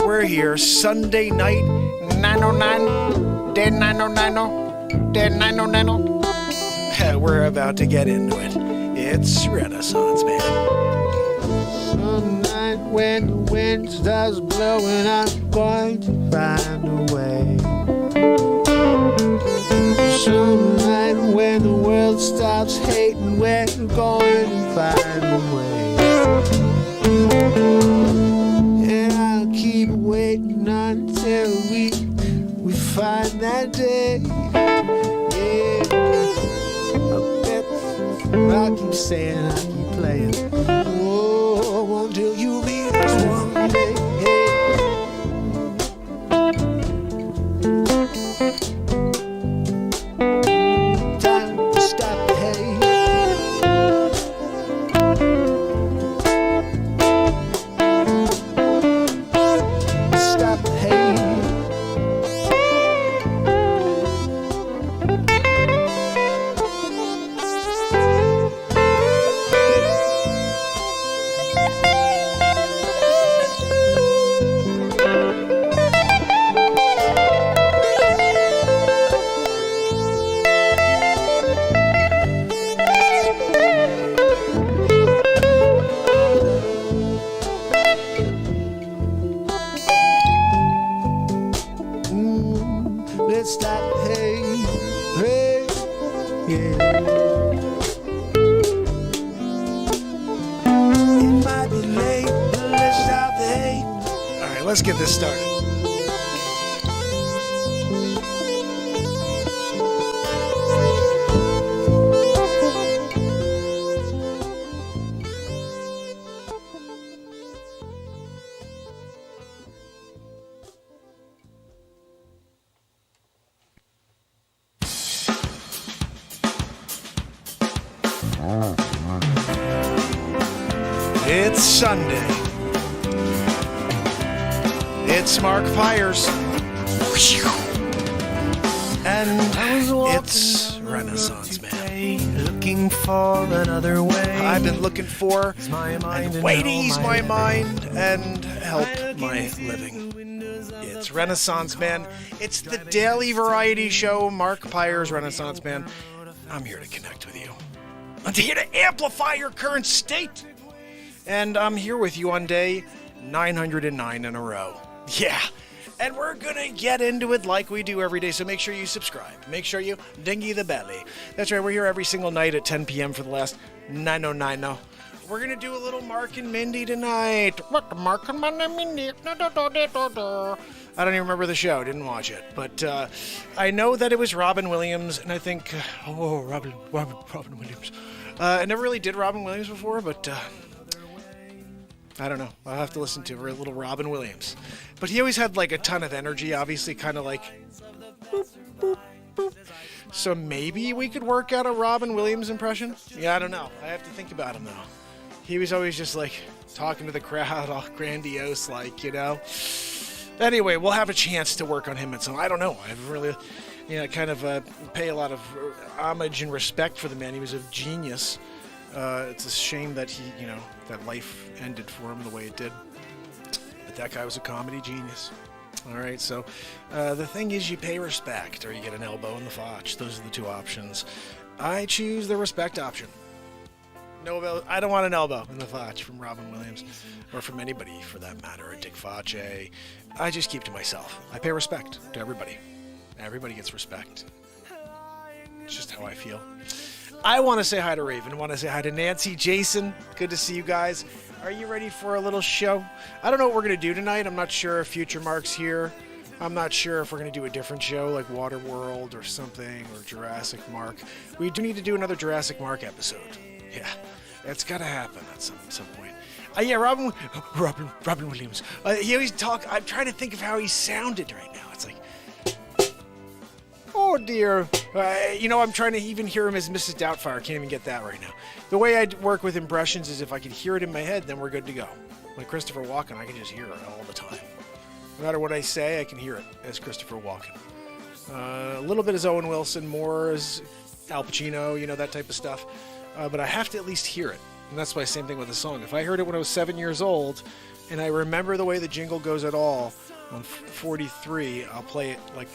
we're here Sunday night, 909, dead 909, dead 909. We're about to get into it. It's Renaissance Man. Some night when the wind starts blowing, I'm going to find a way. Some night when the world stops hating, we're going to find a way. And I'll keep waiting until we find that day. Yeah, I bet I'll keep saying, I'll keep playing. Oh, until you meet us one day. Time to stop the hate. Stop the hate. Let's stop the hate. Hey, yeah. It might be late, but let's stop the hate. All right, let's get this started. It's Sunday. It's Mark Pires. And it's Renaissance Man. Looking for another way. I've been looking for a way to ease my mind and help my living. It's Renaissance Man. It's the daily variety show, Mark Pires, Renaissance Man. I'm here to connect with you. I'm here to amplify your current state. And I'm here with you on day 909 in a row. Yeah. And we're going to get into it like we do every day, so make sure you subscribe. Make sure you dingy the belly. That's right, we're here every single night at 10 p.m. for the last 909 now. We're going to do a little Mark and Mindy tonight. Mark and Mindy. I don't even remember the show, didn't watch it. But I know that it was Robin Williams, and I think, Robin Williams. I never really did Robin Williams before, but I don't know. I'll have to listen to a little Robin Williams. But he always had like a ton of energy, obviously kind of like boop, boop, boop. So maybe we could work out a Robin Williams impression? Yeah, I don't know. I have to think about him though. He was always just like talking to the crowd all grandiose, like, you know. Anyway, we'll have a chance to work on him at some. I don't know. I've really, kind of pay a lot of homage and respect for the man. He was a genius. It's a shame that he, that life ended for him the way it did. But that guy was a comedy genius. All right, so the thing is, you pay respect or you get an elbow in the fotch. Those are the two options. I choose the respect option. No, I don't want an elbow in the fotch from Robin Williams or from anybody for that matter, or Dick Facce. I just keep to myself. I pay respect to everybody. Everybody gets respect. It's just how I feel. I want to say hi to Raven. I want to say hi to Nancy, Jason. Good to see you guys. Are you ready for a little show? I don't know what we're going to do tonight. I'm not sure if FutureMark's here. I'm not sure if we're going to do a different show like Waterworld or something, or Jurassic Mark. We do need to do another Jurassic Mark episode. Yeah, it's got to happen at some point. Yeah, Robin Williams. He always I'm trying to think of how he sounded right now. It's like, oh dear. I'm trying to even hear him as Mrs. Doubtfire. I can't even get that right now. The way I work with impressions is if I can hear it in my head, then we're good to go. Like Christopher Walken, I can just hear it all the time. No matter what I say, I can hear it as Christopher Walken. A little bit as Owen Wilson, more as Al Pacino, that type of stuff. But I have to at least hear it. And that's my same thing with the song. If I heard it when I was 7 years old, and I remember the way the jingle goes at all, I'm 43, I'll play it like,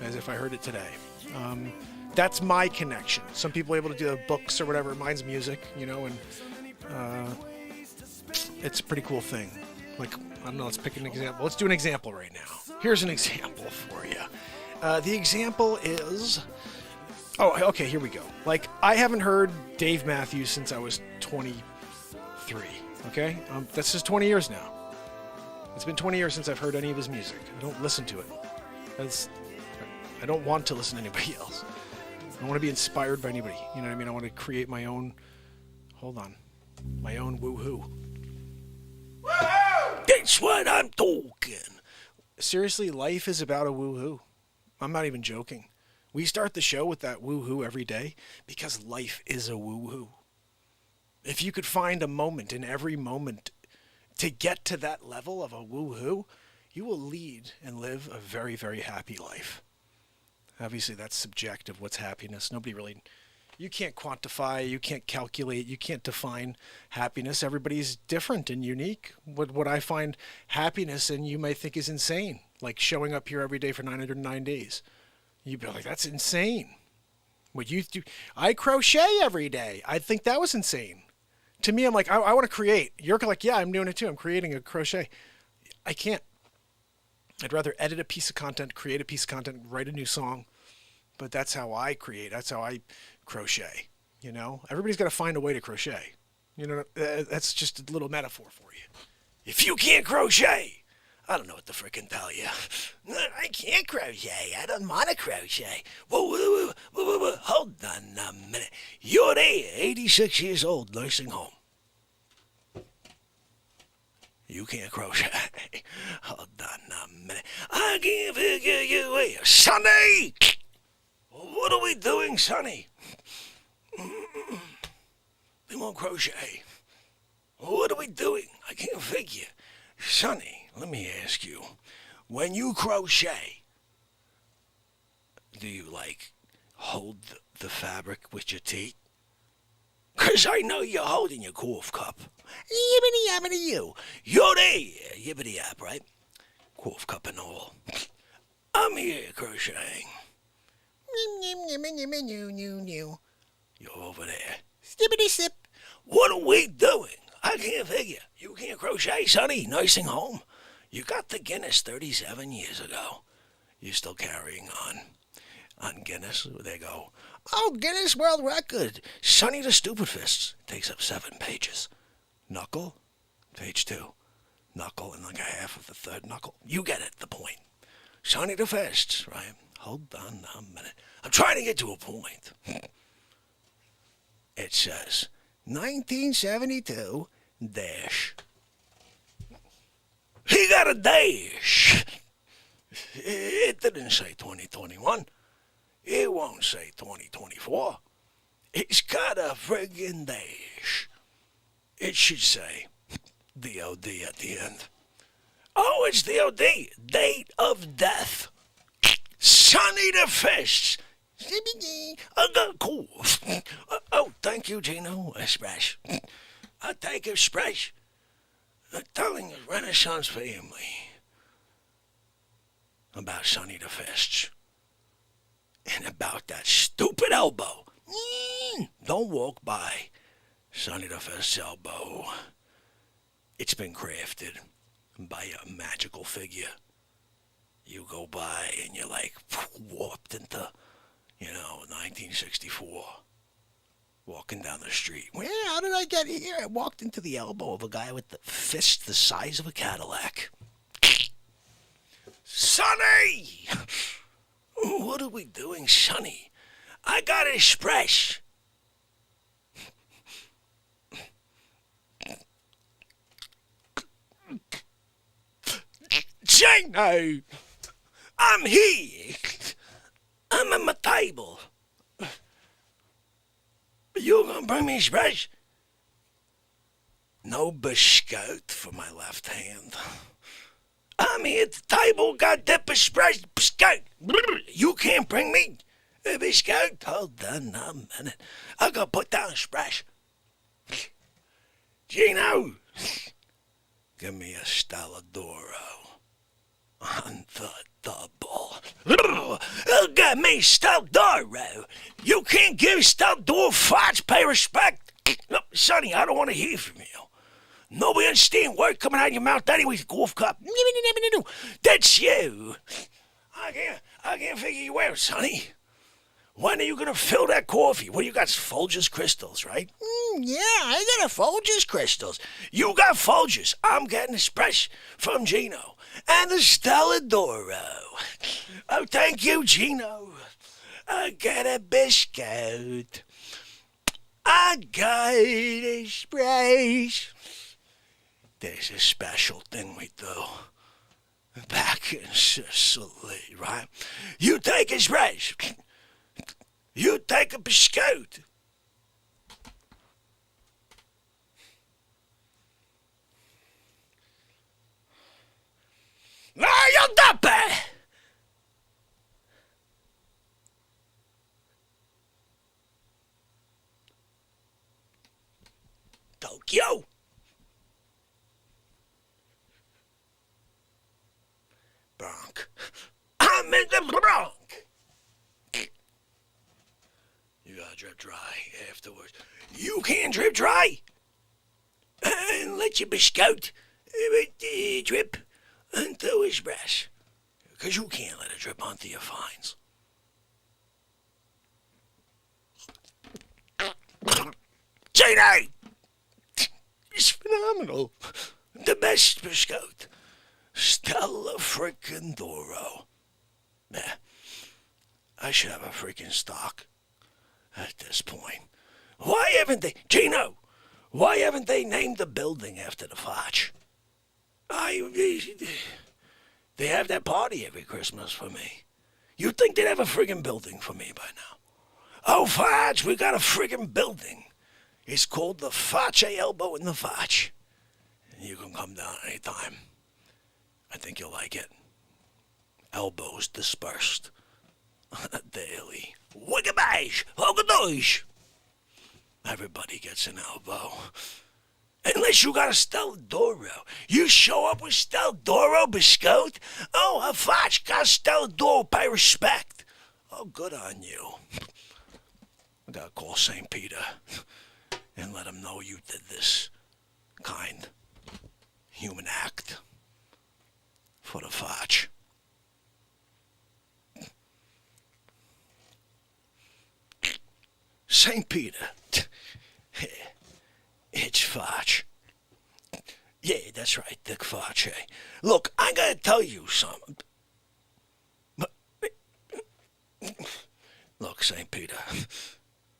as if I heard it today. That's my connection. Some people are able to do books or whatever. Mine's music, and it's a pretty cool thing. Like, I don't know, let's pick an example. Let's do an example right now. Here's an example for you. The example is... Oh, okay, here we go. Like, I haven't heard Dave Matthews since I was 23, okay? That's just 20 years now. It's been 20 years since I've heard any of his music. I don't listen to it. I don't want to listen to anybody else. I don't want to be inspired by anybody. You know what I mean? I want to create my own... Hold on. My own woohoo. Woohoo! That's what I'm talking. Seriously, life is about a woohoo. I'm not even joking. We start the show with that woohoo every day because life is a woohoo. If you could find a moment in every moment to get to that level of a woohoo, you will lead and live a very, very happy life. Obviously, that's subjective. What's happiness? Nobody really... You can't quantify, you can't calculate, you can't define happiness. Everybody's different and unique. What I find happiness in, you might think is insane. Like showing up here every day for 909 days. You'd be like, that's insane. What you do, I crochet every day. I think that was insane. To me, I'm like, I want to create. You're like, yeah, I'm doing it too. I'm creating a crochet. I can't. I'd rather edit a piece of content, create a piece of content, write a new song. But that's how I create. That's how I crochet. Everybody's got to find a way to crochet. That's just a little metaphor for you. If you can't crochet, I don't know what to frickin' tell you. I can't crochet. I don't want to crochet. Whoa, hold on a minute. You're there, 86 years old, nursing home. You can't crochet. Hold on a minute. I can't figure you out. Sonny! What are we doing, Sonny? We won't crochet. What are we doing? I can't figure. Sonny, let me ask you. When you crochet, do you, hold the fabric with your teeth? 'Cause I know you're holding your cough cup. Yibbity-yabbity you. You're there, yibbity-yap, right? Cough cup and all. I'm here crocheting. You're over there. Skibbity-sip. What are we doing? I can't figure. You can't crochet, Sonny. Nursing home. You got the Guinness 37 years ago. You're still carrying on Guinness. They go, oh, Guinness World Record. Sonny the Stupid Fists. Takes up 7 pages. Knuckle, page 2. Knuckle and a half of the third knuckle. You get it, the point. Sonny the Fists, right? Hold on a minute. I'm trying to get to a point. It says 1972 dash. He got a dash. It didn't say 2021. It won't say 2024. It's got a friggin' dash. It should say DOD at the end. Oh, it's DOD. Date of death. Sonny the Fish. I got cool. Oh, thank you, Gino. Express. I thank Express. Telling the Renaissance family about Sonny the Fish. And about that stupid elbow. Don't walk by Sonny the Fist's elbow. It's been crafted by a magical figure. You go by and you're warped into, 1964. Walking down the street. Well, how did I get here? I walked into the elbow of a guy with the fist the size of a Cadillac. Sonny! What are we doing, Sonny? I got Express. Gino! I'm here. I'm at my table. You gonna bring me Express? No biscuit for my left hand. I'm here at the table, got that Express biscuit. You can't bring me a biscuit. Hold on a minute. I gotta put down Express. Gino, give me a Stelladoro on the double. Give me Stelladoro. You can't give Stelladoro Facce, pay respect. No, Sonny, I don't want to hear from you. Nobody understand word coming out of your mouth anyways, golf cup. That's you. I can't figure you out, Sonny. When are you going to fill that coffee? Well, you got Folgers crystals, right? Yeah, I got a Folgers crystals. You got Folgers. I'm getting espresso from Gino. And the Stelladoro. Oh, thank you, Gino. I got a biscuit. I got espresso. There's a special thing we do back in Sicily, right? You take espresso. You take a biscuit. No, you dump it. Tokyo. Bronx. I'm in the Bronx. You gotta drip dry afterwards. You can't drip dry. And let your biscuit drip onto his breast. Because you can't let it drip onto your fines. J.D. It's phenomenal. The best biscuit. Stella frickin' Doro. Nah, I should have a freaking stock at this point. Why haven't they, Gino, why haven't they named the building after the Facce? They have that party every Christmas for me. You'd think they'd have a friggin' building for me by now. Oh, Facce, we got a friggin' building. It's called the Facce Elbow in the Facce. You can come down anytime. I think you'll like it. Elbows dispersed on a daily. Wiggabash, hogadosh. Everybody gets an elbow. Unless you got a Stelladoro. You show up with Stelladoro biscuit? Oh, a Facce got Stelladoro by respect. Oh, good on you. I gotta call St. Peter and let him know you did this kind human act for the Facce. St. Peter. It's Facce. Yeah, that's right, Dick Facce. Look, I gotta tell you something. Look, St. Peter,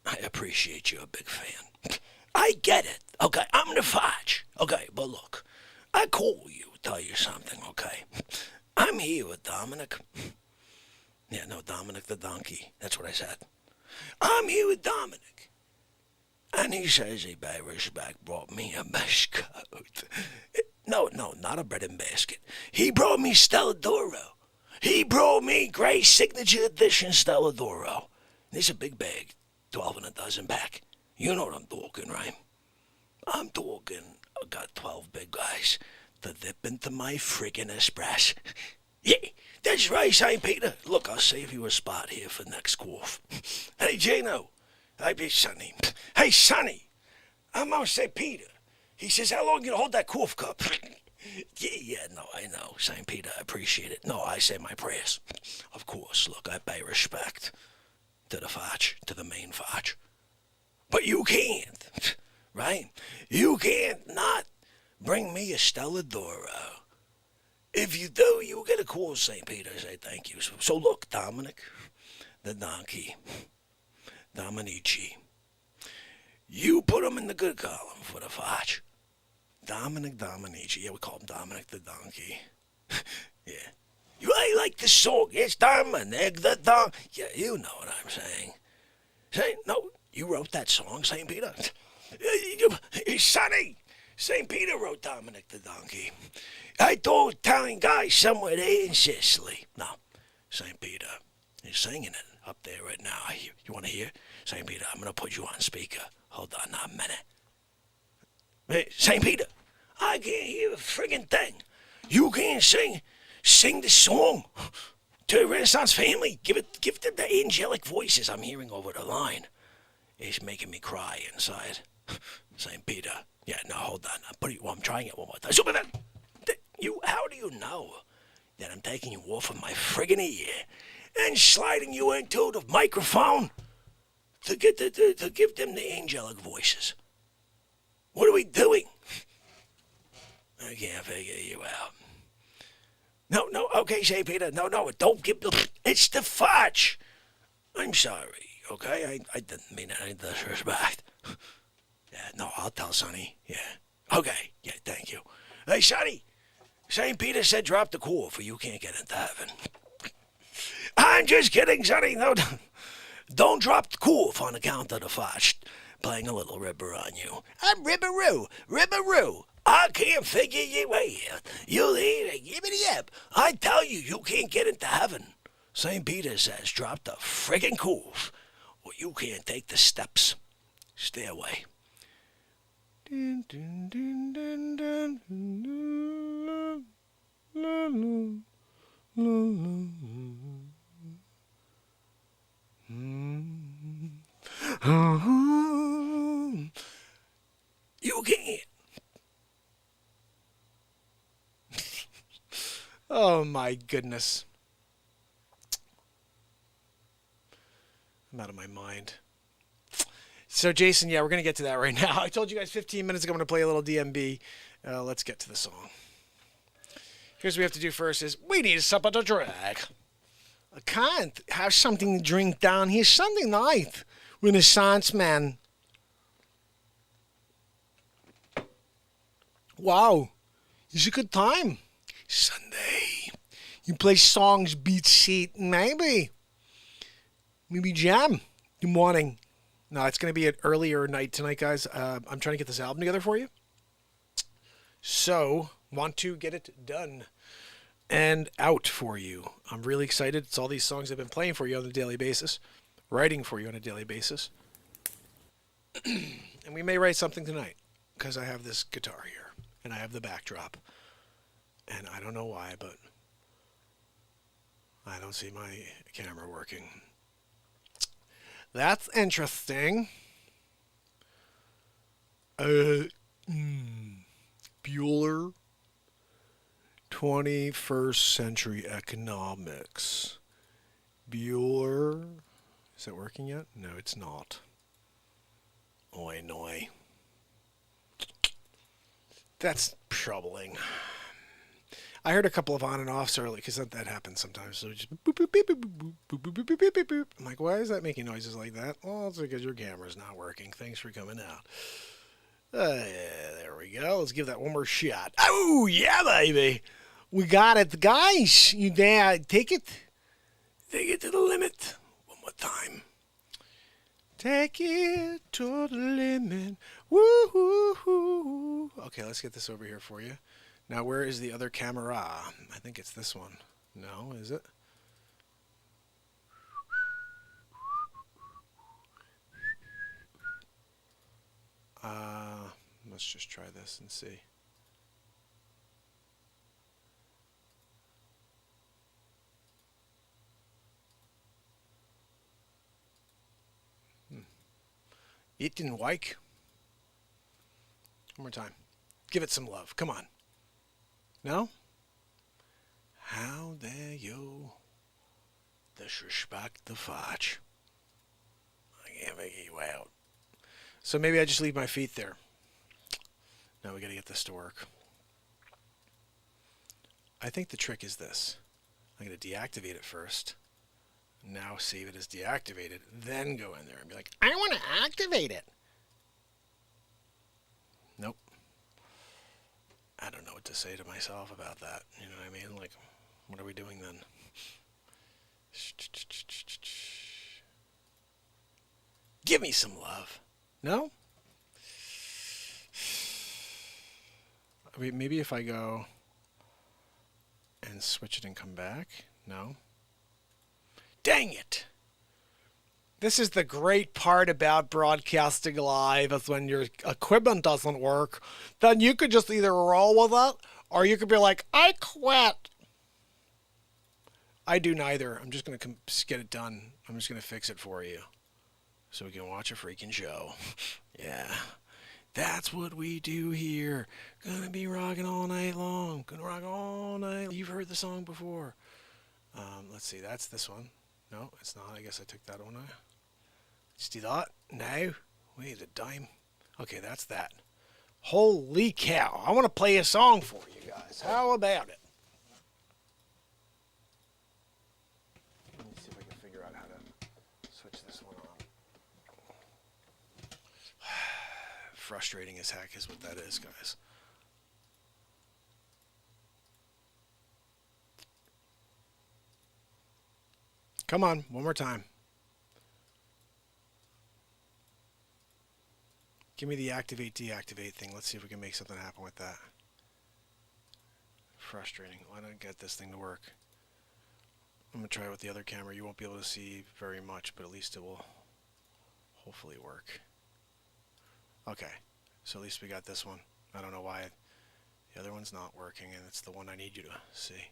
I appreciate you're a big fan. I get it, okay? I'm the Facce, okay? But look, I call you, tell you something, okay? I'm here with Dominic. Yeah, no, Dominic the donkey. That's what I said. I'm here with Dominic. And he says he, by respect, brought me a biscuit. No, not a bread and basket. He brought me Stelladoro. He brought me Gray's Signature Edition Stelladoro. There's a big bag, 12 and a dozen pack. You know what I'm talking, right? I'm talking, I got 12 big guys to dip into my friggin' espresso. Yeah, that's right, St. Peter. Look, I'll save you a spot here for next course. Hey, Gino. Hey, Sonny. Hey, Sonny. I'm on St. Peter. He says, how long you gonna hold that cough cup? Yeah, no, I know, St. Peter. I appreciate it. No, I say my prayers. Of course, look, I pay respect to the Facce, to the main Facce. But you can't, right? You can't not bring me a Stelladoro. If you do, you'll get a call, St. Peter, say thank you. So look, Dominic, the donkey, Dominici, you put him in the good column for the Facce. Dominic Dominici. Yeah, we call him Dominic the donkey. Yeah. You ain't like the song. It's Dominic the donkey. Yeah, you know what I'm saying. Say, no, you wrote that song, St. Peter. Sonny, St. Peter wrote Dominic the donkey. I told Italian guy somewhere there in Sicily. No, St. Peter is singing it up there right now. You want to hear? St. Peter, I'm going to put you on speaker. Hold on a minute. Hey, St. Peter, I can't hear a friggin' thing. You can't sing the song to the Renaissance family. Give them the angelic voices I'm hearing over the line. It's making me cry inside. St. Peter. Yeah, no, hold on. I'm trying it one more time. Superman, how do you know that I'm taking you off of my friggin' ear and sliding you into the microphone to give them the angelic voices? What are we doing? I can't figure you out. No, okay, St. Peter, no, don't give the... It's the fudge. I'm sorry, okay? I didn't mean any disrespect. Yeah, no, I'll tell Sonny. Yeah. Okay, yeah, thank you. Hey, Sonny, St. Peter said drop the cool for you can't get into heaven. I'm just kidding, Sonny. No, don't drop the cool on account of the fudge playing a little ribber on you. I'm Ribberoo. I can't figure you out. You'll hear it, give it up. I tell you, you can't get into heaven. St. Peter says drop the friggin' cool, or you can't take the steps. Stay away. Dun, dun, dun, dun, dun, dun, la, la, la, la. You can't. Oh my goodness. I'm out of my mind. So Jason, yeah, we're going to get to that right now. I told you guys 15 minutes ago I'm going to play a little DMB. Let's get to the song. Here's what we have to do first is we need something to drink. I can't have something to drink down here Sunday night. Renaissance man. Wow. It's a good time. Sunday. You play songs, beat seat, maybe jam. Good morning. No, it's going to be an earlier night tonight, guys. I'm trying to get this album together for you. So, want to get it done and out for you. I'm really excited. It's all these songs I've been playing for you on a daily basis, writing for you on a daily basis. And we may write something tonight because I have this guitar here and I have the backdrop. And I don't know why, but I don't see my camera working. That's interesting. Bueller, 21st Century Economics. Bueller. Is that working yet? No, it's not. Oi, noi. That's troubling. I heard a couple of on and offs early because that happens sometimes. So just boop, boop, boop, boop, boop, boop, boop, boop, boop, boop, boop. I'm like, why is that making noises like that? Well, it's because your camera's not working. Thanks for coming out. There we go. Let's give that one more shot. Oh, yeah, baby. We got it. Guys, you dare take it? Take it to the limit. One more time. Take it to the limit. Woo-hoo-hoo. Okay, let's get this over here for you. Now, where is the other camera? I think it's this one. No, is it? Let's just try this and see. It didn't work. One more time. Give it some love. Come on. No? How dare you disrespect the fudge? I can't figure you out. So maybe I just leave my feet there. Now we gotta get this to work. I think the trick is this. I'm gonna deactivate it first. Now save it as deactivated. Then go in there and be like, I want to activate it. Nope. I don't know what to say to myself about that. You know what I mean? Like, what are we doing then? Give me some love. No? Maybe if I go and switch it and come back. No? Dang it! This is the great part about broadcasting live is when your equipment doesn't work, then you could just either roll with it or you could be like, I quit. I do neither. I'm just going to get it done. I'm just going to fix it for you so we can watch a freaking show. Yeah. That's what we do here. Gonna be rocking all night long. Gonna rock all night. You've heard the song before. Let's see. That's this one. No, it's not. I guess I took that one out. Let's do that now. Wait a dime. Okay, that's that. Holy cow. I want to play a song for you guys. How about it? Let me see if I can figure out how to switch this one on. Frustrating as heck is what that is, guys. Come on, one more time. Give me the activate, deactivate thing. Let's see if we can make something happen with that. Frustrating. Why don't I get this thing to work? I'm going to try it with the other camera. You won't be able to see very much, but at least it will hopefully work. Okay, so at least we got this one. I don't know why the other one's not working, and it's the one I need you to see.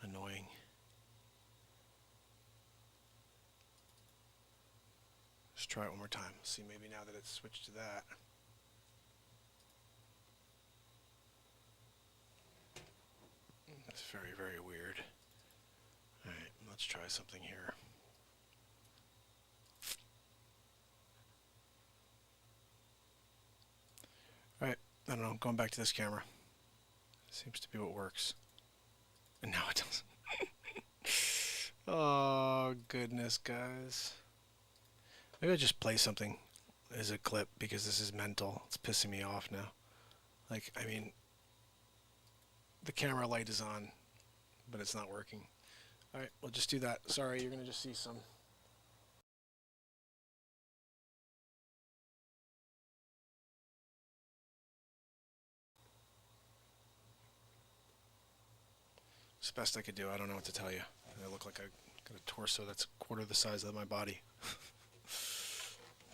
Annoying. Let's try it one more time. See, maybe now that it's switched to that. That's very, very weird. Alright, let's try something here. Alright, I don't know, going back to this camera. Seems to be what works. And now it doesn't. Oh, goodness, guys. Maybe I'll just play something as a clip because this is mental. It's pissing me off now. Like, I mean, the camera light is on, but it's not working. Alright, we'll just do that. Sorry, you're going to just see some. It's the best I could do. I don't know what to tell you. I look like I got a torso that's a quarter the size of my body.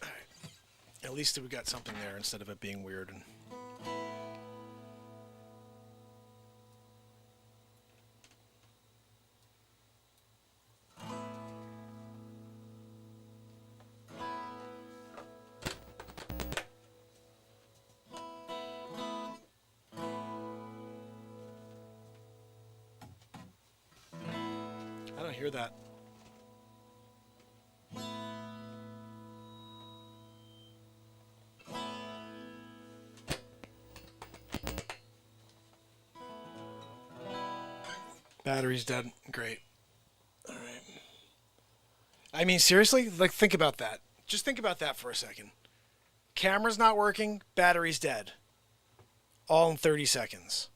Alright. At least we got something there instead of it being weird. And I don't hear that. Battery's dead. Great. All right. I mean, seriously? Like, think about that. Just think about that for a second. Camera's not working. Battery's dead. All in 30 seconds.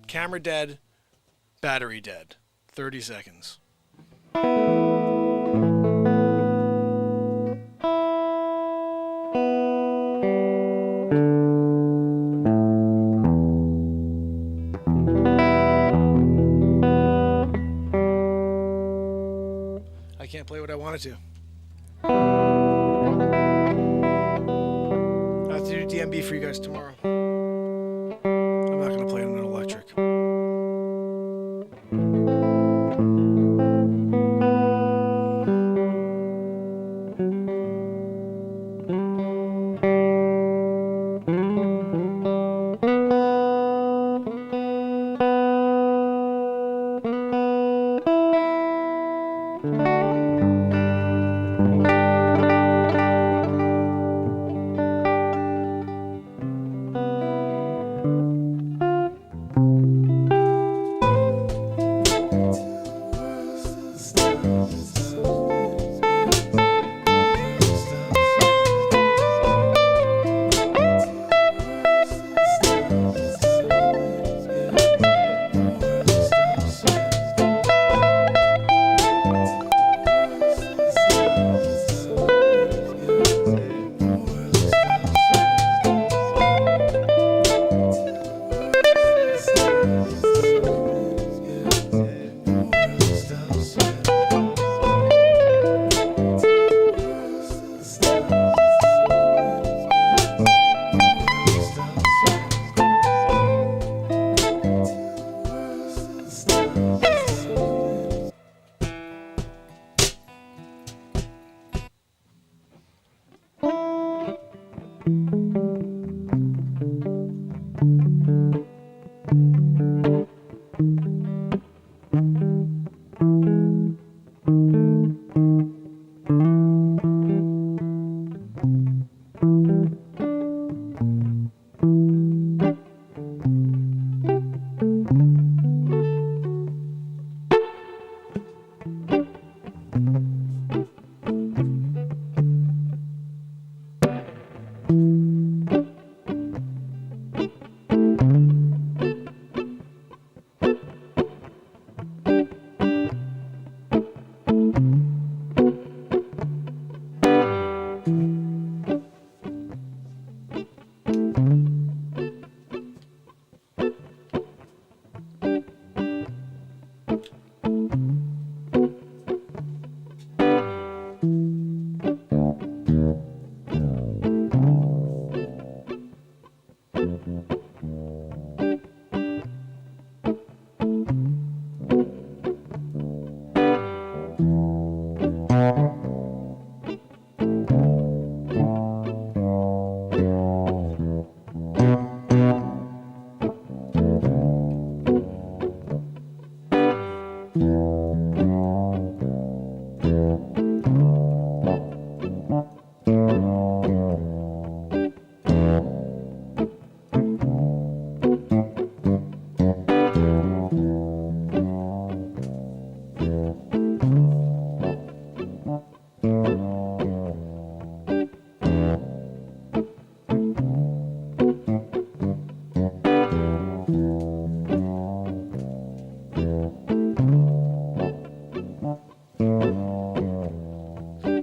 Camera dead. Battery dead. 30 seconds. I can't play what I wanted to. I have to do DMB for you guys tomorrow. I'm not going to play it on an electric.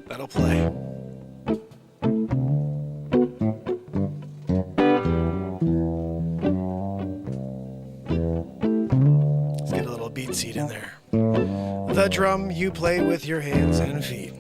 That'll play. Let's get a little beat seat in there. The drum you play with your hands and feet.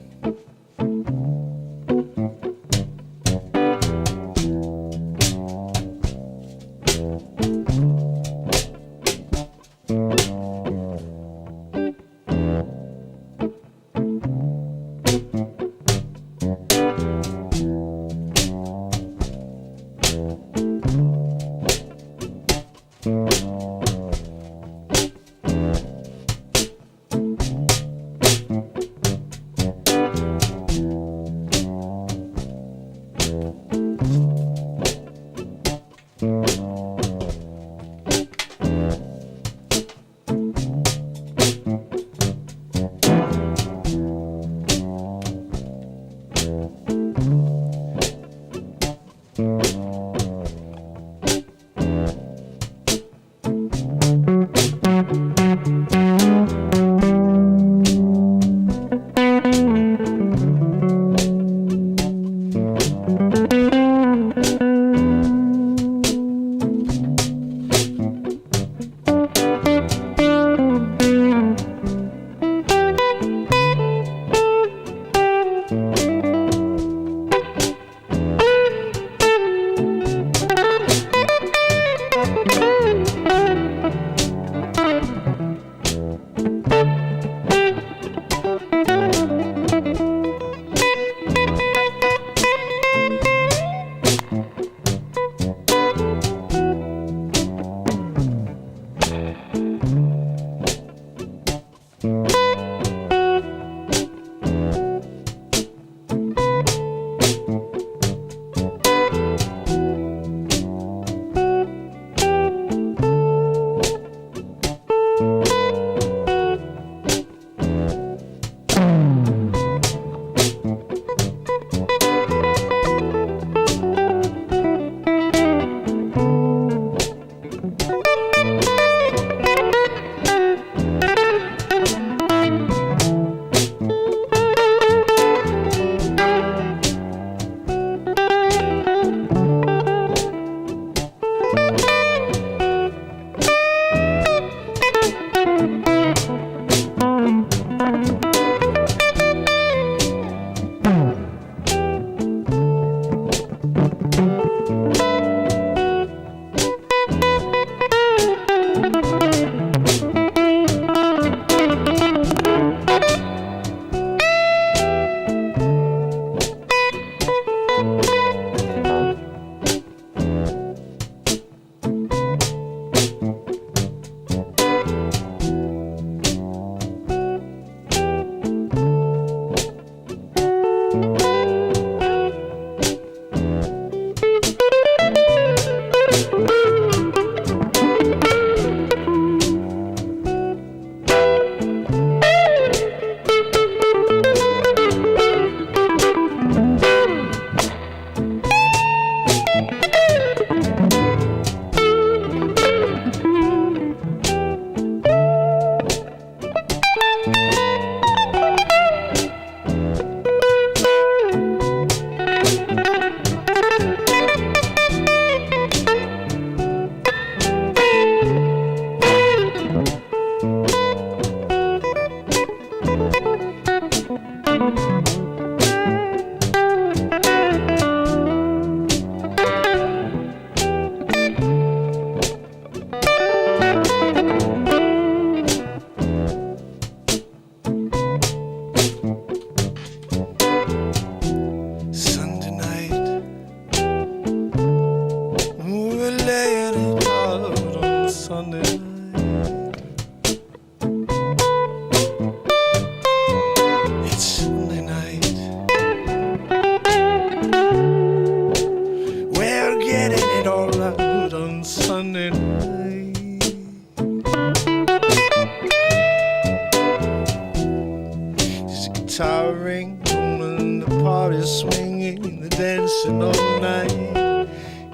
dancing all night.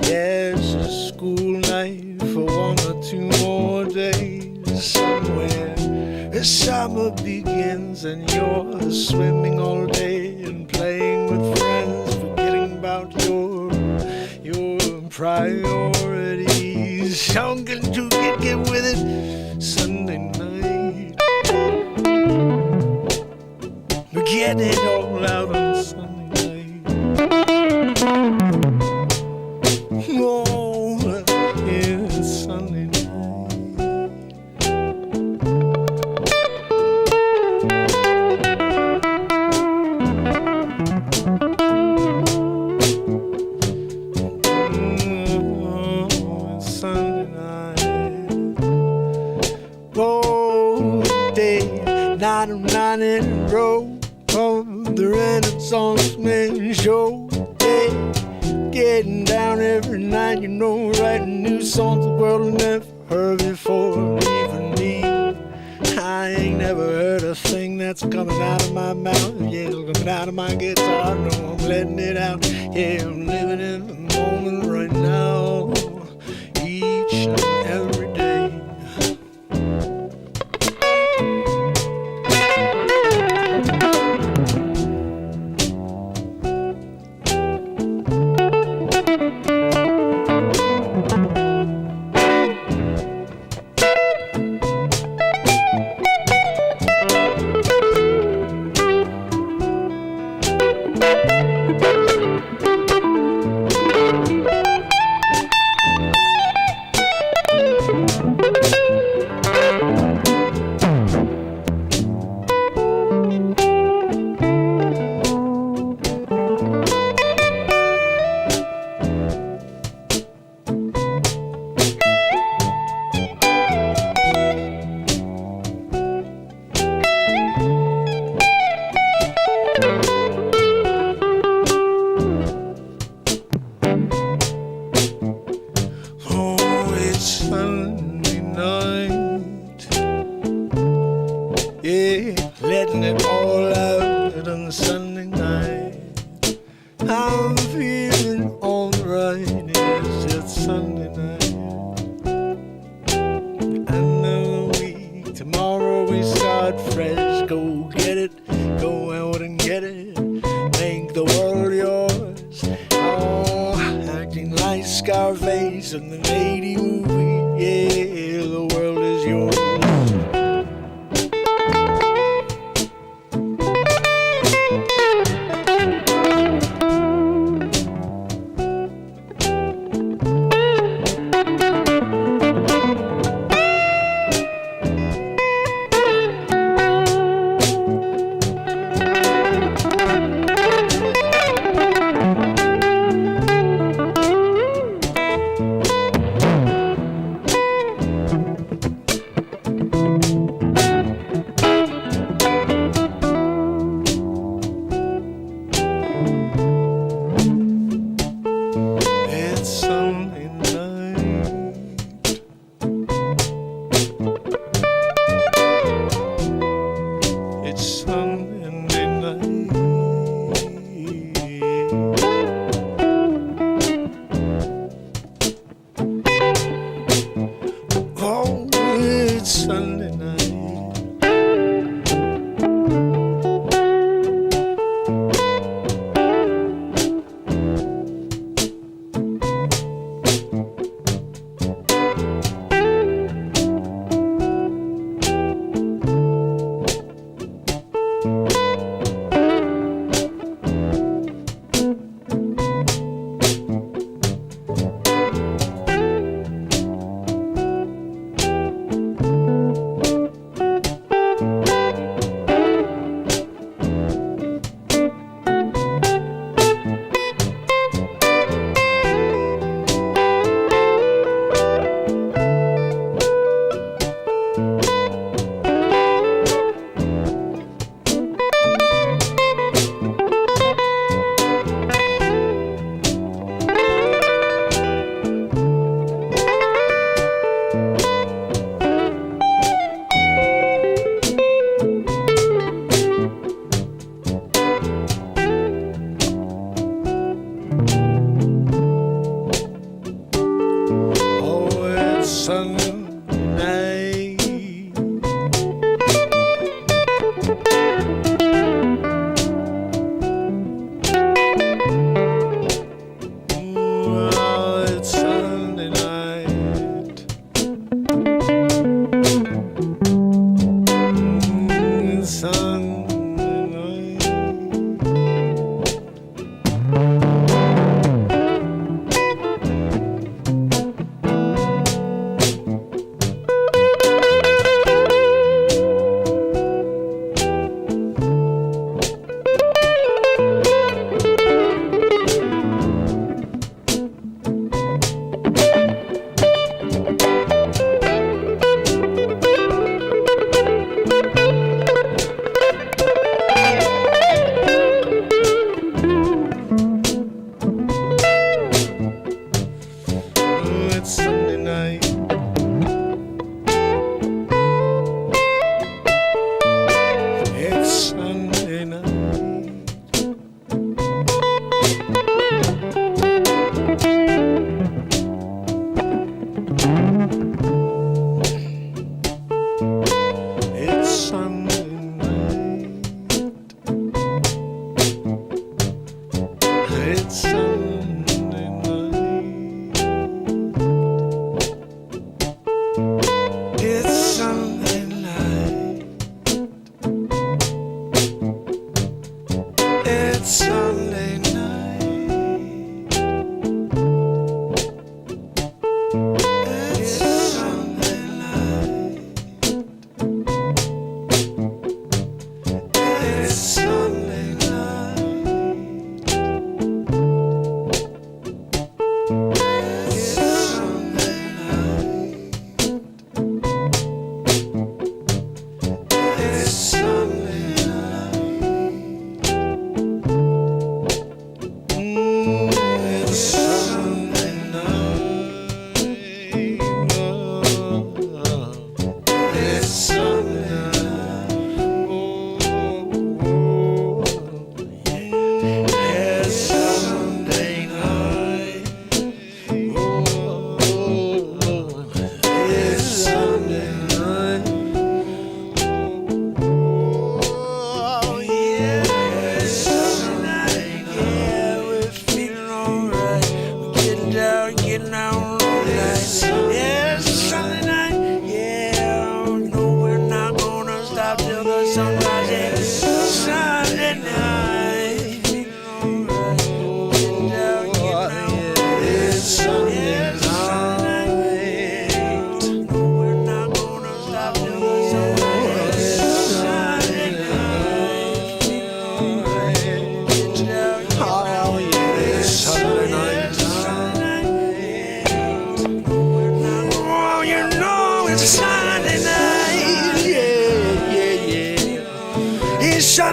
Yeah, it's a school night for 1 or 2 more days. Somewhere the summer begins and you're swimming all day and playing with friends, forgetting about your priorities. Something to get with it. Sunday night, get it all out on Sunday night. Oh, yeah, Sunday night. Oh, Sunday night. Oh, day, night of 9 in a row. Oh, the Renaissance Man show. Yeah, getting down every night, you know, writing new songs the world will never heard before. Even me, I ain't never heard a thing that's coming out of my mouth. Yeah, it's coming out of my guitar. No, I'm letting it out. Yeah, I'm living in the moment right now, each and every day. In the lady movie, yeah, the world is yours.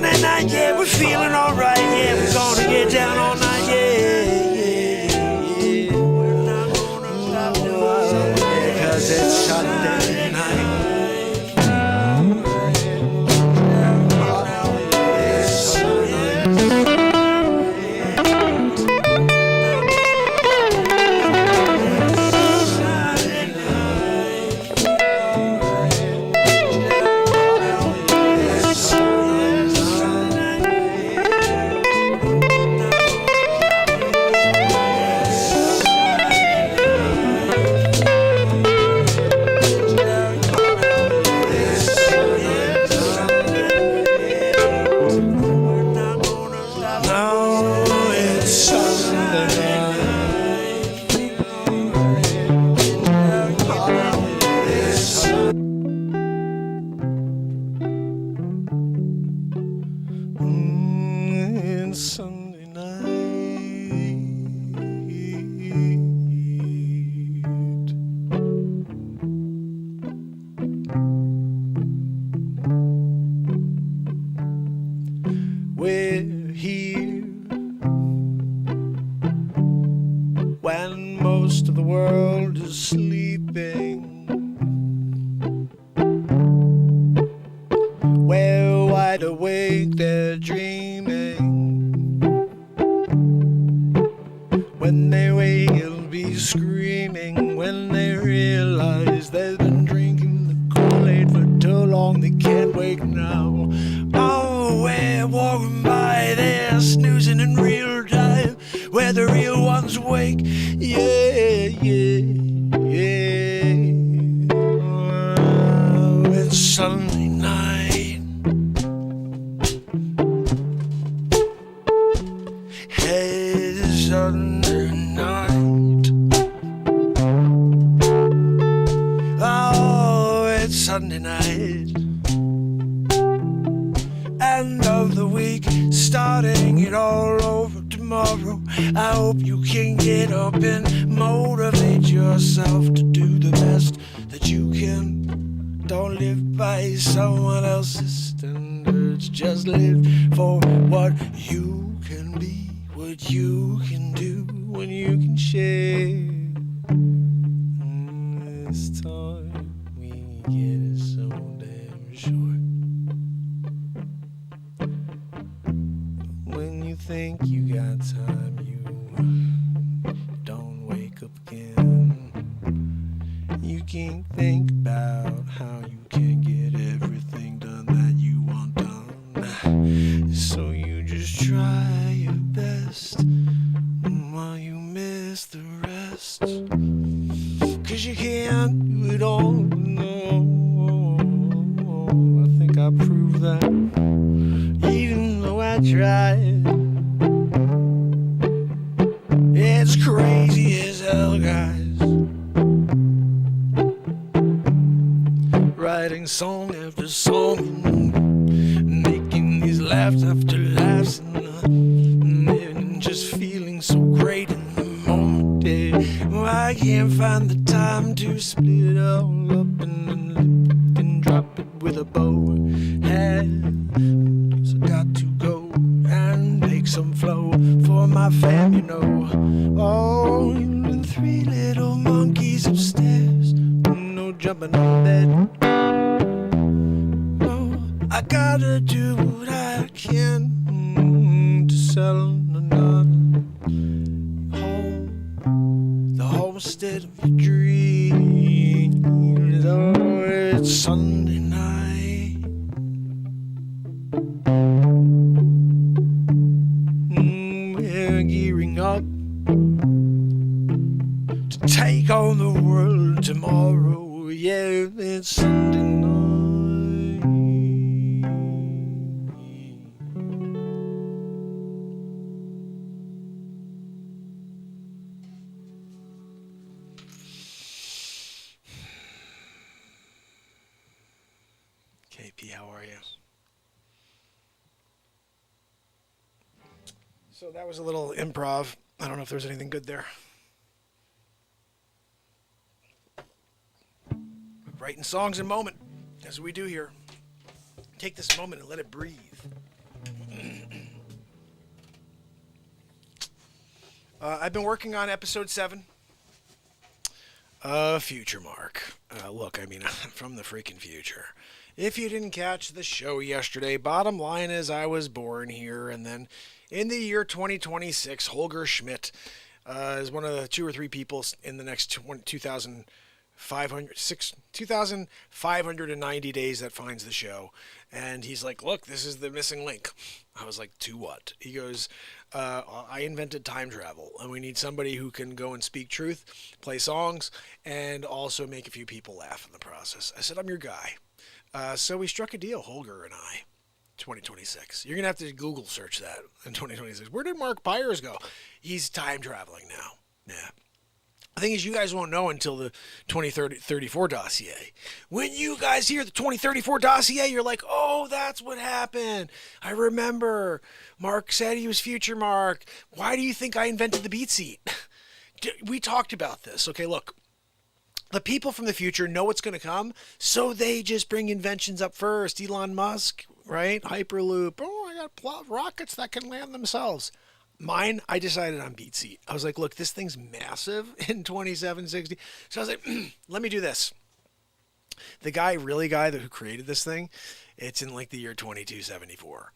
Sunday night, yeah, we're feeling alright, yeah, we're gonna get down all night, yeah. We're not gonna stop doing it, 'cause it's Sunday night. Sunday night. We're here when most of the world is sleeping. We're wide awake, they're dreaming. When they wake, it'll be screaming. When they realize they've been drinking the Kool-Aid for too long, they can't wake now. Oh, we're walking by, they're snoozing in real time, where the real ones wake. Yeah, yeah, yeah. Oh, it's Sunday night. Hey, it's Sunday night. Oh, it's Sunday night. End of the week, starting it all over tomorrow. I hope you can get up and motivate yourself to do the best that you can. Don't live by someone else's standards, just live for what you can be, what you can do, when you can share. This time we get it so damn short. When you think you got time, you don't wake up again. You can't think about how you can get everything done that you want done. So you just try your best while you miss the rest. 'Cause you can't do it all, no. I think I proved that, even though I tried. It's crazy as hell, guys. Writing song after song, making these laughs after laughs, and just feeling so great in the moment. Yeah. Well, I can't find the time to split it all up and drop it with a bow. Hey, so got to go and make some flow for my fam, you know. Oh, and 3 little monkeys upstairs, no jumping on bed. No, I gotta do what I can to sell another home, the homestead of your dreams. Oh, it's Sunday night. We're gearing up to take on the world tomorrow. Yeah, it's Sunday night. KP, how are you? So that was a little improv. I don't know if there's anything good there. Writing songs in moment, as we do here. Take this moment and let it breathe. I've been working on episode 7 of FutureMark. Look, I mean, I'm from the freaking future. If you didn't catch the show yesterday, bottom line is I was born here, and then in the year 2026, Holger Schmidt is one of the 2 or 3 people in the next 2,590 days that finds the show. And he's like, look, this is the missing link. I was like, to what? He goes, I invented time travel, and we need somebody who can go and speak truth, play songs, and also make a few people laugh in the process. I said, I'm your guy. So we struck a deal, Holger and I, 2026. You're going to have to Google search that in 2026. Where did Mark Pires go? He's time traveling now. Yeah. The thing is, you guys won't know until the 2034 dossier. When you guys hear the 2034 dossier, you're like, oh, that's what happened. I remember. Mark said he was FutureMark. Why do you think I invented the beat seat? We talked about this. Okay, look. The people from the future know what's going to come, so they just bring inventions up first. Elon Musk, right? Hyperloop. Oh, I got rockets that can land themselves. Mine, I decided on beat seat. I was like, look, this thing's massive in 2760. So I was like, let me do this. The guy who created this thing, it's in like the year 2274.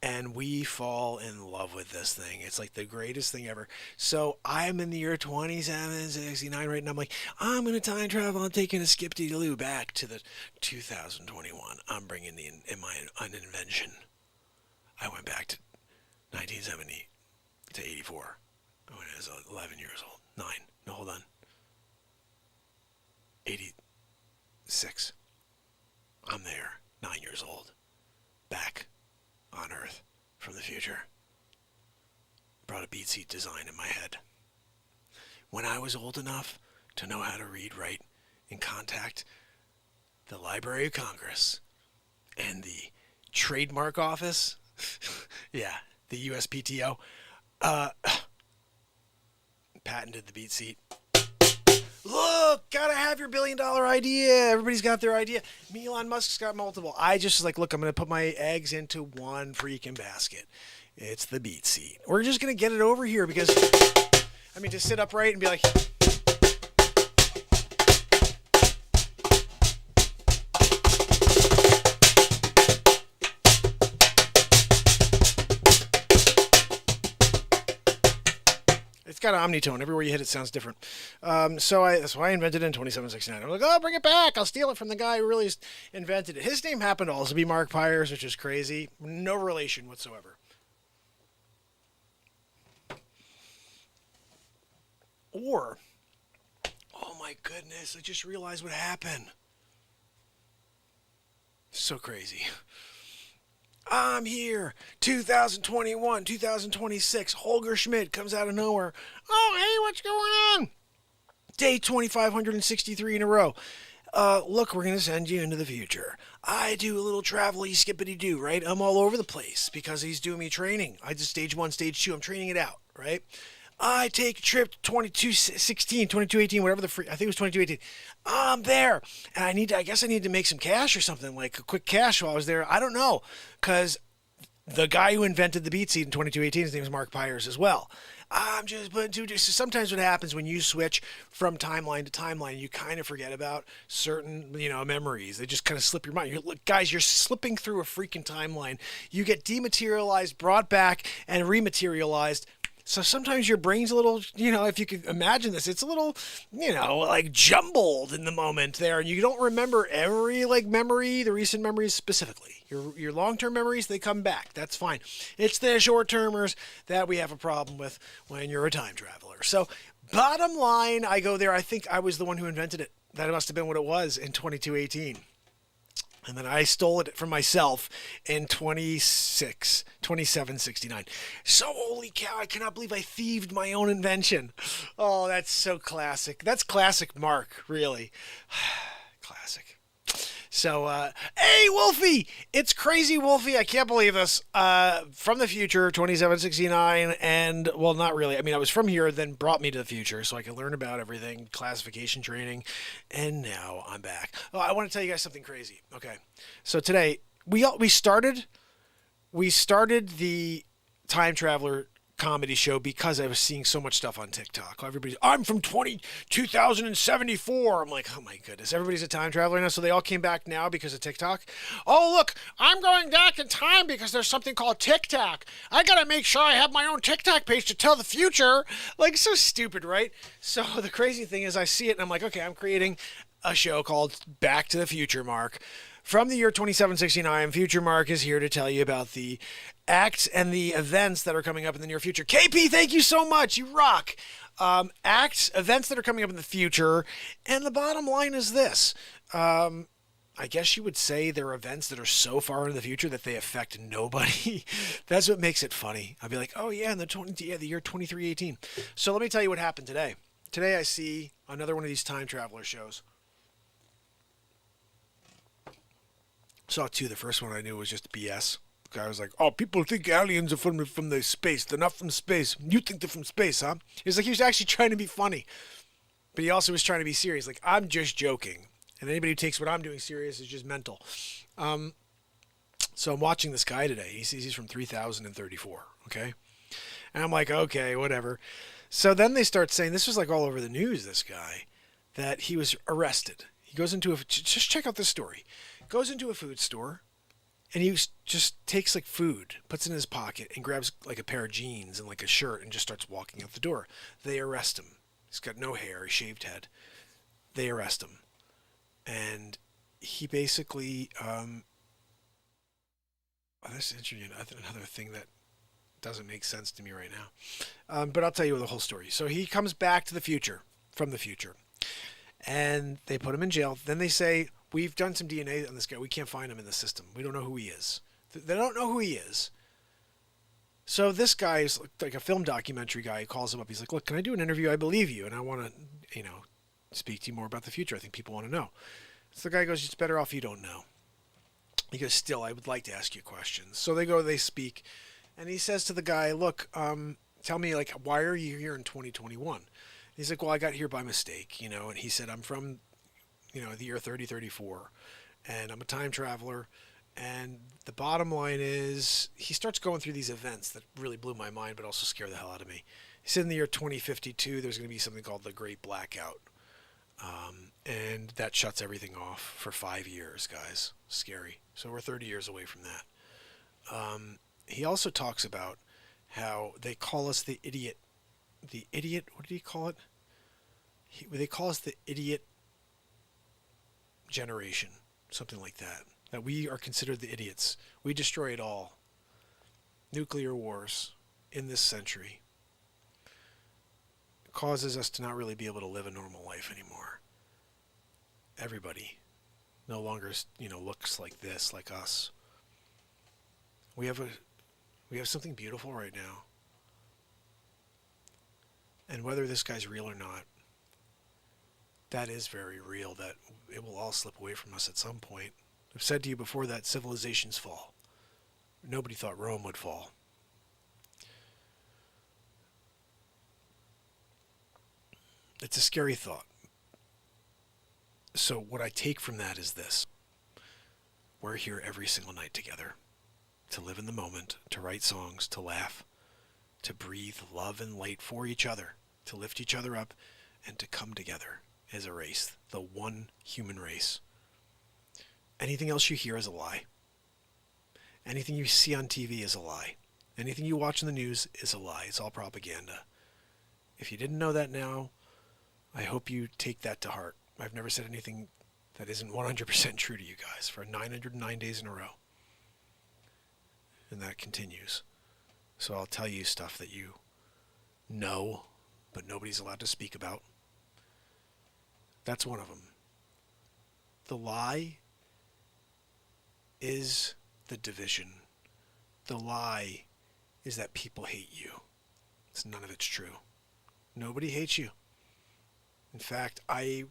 And we fall in love with this thing. It's like the greatest thing ever. So I'm in the year 2769 right now. I'm like, I'm going to time travel. I'm taking a skip-de-doo back to the 2021. I'm bringing in my an invention. I went back to 1970 to 84 when I was 11 years old. 9. No, hold on. 86. I'm there. 9 years old. Back on Earth from the future. Brought a beat seat design in my head. When I was old enough to know how to read, write, and contact the Library of Congress and the Trademark Office, yeah, the USPTO, patented the beat seat. Look, gotta have your $1 billion idea. Everybody's got their idea. Elon Musk's got multiple. I just was like, look, I'm going to put my eggs into one freaking basket. It's the beat seat. We're just going to get it over here because, I mean, to sit upright and be like, it's got an omnitone. Everywhere you hit it sounds different. So I invented it in 2769. I'm like, oh, bring it back. I'll steal it from the guy who really invented it. His name happened to also be Mark Pires, which is crazy. No relation whatsoever. Or, oh my goodness, I just realized what happened. So crazy. I'm here, 2021, 2026, Holger Schmidt comes out of nowhere. Oh, hey, what's going on? Day 2563 in a row. Look, we're going to send you into the future. I do a little travel-y skippity-doo, right? I'm all over the place because he's doing me training. I did stage 1, stage 2. I'm training it out, right? I take a trip to 2216, 2218, whatever I think it was 2218. I'm there. And I guess I need to make some cash or something, like a quick cash while I was there. I don't know. Because the guy who invented the beat seat in 2218, his name is Mark Pires as well. I'm just putting two. So sometimes what happens when you switch from timeline to timeline, you kind of forget about certain, memories. They just kind of slip your mind. Guys, you're slipping through a freaking timeline. You get dematerialized, brought back, and rematerialized. So sometimes your brain's a little, if you could imagine this, it's a little, like jumbled in the moment there. And you don't remember every memory, the recent memories specifically. Your long-term memories, they come back. That's fine. It's the short-termers that we have a problem with when you're a time traveler. So bottom line, I go there. I think I was the one who invented it. That must have been what it was in 2218. And then I stole it from myself in 2769. So holy cow, I cannot believe I thieved my own invention. Oh, that's so classic. That's classic Mark, really. Classic. So, hey, Wolfie! It's crazy, Wolfie. I can't believe this. From the future, 2769, and, well, not really. I mean, I was from here, then brought me to the future so I could learn about everything, classification training, and now I'm back. Oh, I want to tell you guys something crazy. Okay. So today, we started we started the time traveler comedy show because I was seeing so much stuff on TikTok. I'm from 2074. I'm like, oh my goodness, everybody's a time traveler now. So they all came back now because of TikTok. Oh, look, I'm going back in time because there's something called TikTok. I got to make sure I have my own TikTok page to tell the future. Like, so stupid, right? So the crazy thing is I see it and I'm like, okay, I'm creating a show called Back to the FutureMark. From the year 2769, FutureMark is here to tell you about the acts and the events that are coming up in the near future. KP, thank you so much. You rock. Acts, events that are coming up in the future. And the bottom line is this. I guess you would say they're events that are so far in the future that they affect nobody. That's what makes it funny. I'll be like, oh yeah, in the year 2318. So let me tell you what happened today. Today I see another one of these time traveler shows. Saw two. The first one I knew was just BS. The guy was like, oh, people think aliens are from the space. They're not from space. You think they're from space, huh? He was actually trying to be funny. But he also was trying to be serious. Like, I'm just joking. And anybody who takes what I'm doing serious is just mental. So I'm watching this guy today. He says he's from 3034, okay? And I'm like, okay, whatever. So then they start saying, this was like all over the news, this guy, that he was arrested. He goes into just check out this story. Goes into a food store, and he just takes like food, puts it in his pocket, and grabs like a pair of jeans and like a shirt and just starts walking out the door. They arrest him. He's got no hair, a shaved head. They arrest him. And he basically, this is interesting. Another thing that doesn't make sense to me right now. But I'll tell you the whole story. So he comes back to the future, from the future. And they put him in jail. Then they say, we've done some DNA on this guy. We can't find him in the system. We don't know who he is. They don't know who he is. So this guy is like a film documentary guy. He calls him up. He's like, look, can I do an interview? I believe you. And I want to, speak to you more about the future. I think people want to know. So the guy goes, it's better off you don't know. He goes, still, I would like to ask you questions. So they speak. And he says to the guy, look, tell me, like, why are you here in 2021? He's like, well, I got here by mistake, and he said, I'm from, the year 3034, and I'm a time traveler. And the bottom line is he starts going through these events that really blew my mind, but also scare the hell out of me. He said in the year 2052, there's going to be something called the Great Blackout. And that shuts everything off for 5 years, guys. Scary. So we're 30 years away from that. He also talks about how they call us the idiot, what did he call it? They call us the idiot generation, something like that. That we are considered the idiots. We destroy it all. Nuclear wars in this century causes us to not really be able to live a normal life anymore. Everybody no longer, looks like this, like us. We have something beautiful right now. And whether this guy's real or not, that is very real, that it will all slip away from us at some point. I've said to you before that civilizations fall. Nobody thought Rome would fall. It's a scary thought. So what I take from that is this. We're here every single night together to live in the moment, to write songs, to laugh, to breathe love and light for each other, to lift each other up, and to come together as a race, the one human race. Anything else you hear is a lie. Anything you see on TV is a lie. Anything you watch in the news is a lie. It's all propaganda. If you didn't know that now, I hope you take that to heart. I've never said anything that isn't 100% true to you guys for 909 days in a row. And that continues. So I'll tell you stuff that you know, but nobody's allowed to speak about. That's one of them. The lie is the division. The lie is that people hate you. None of it's true. Nobody hates you. In fact, I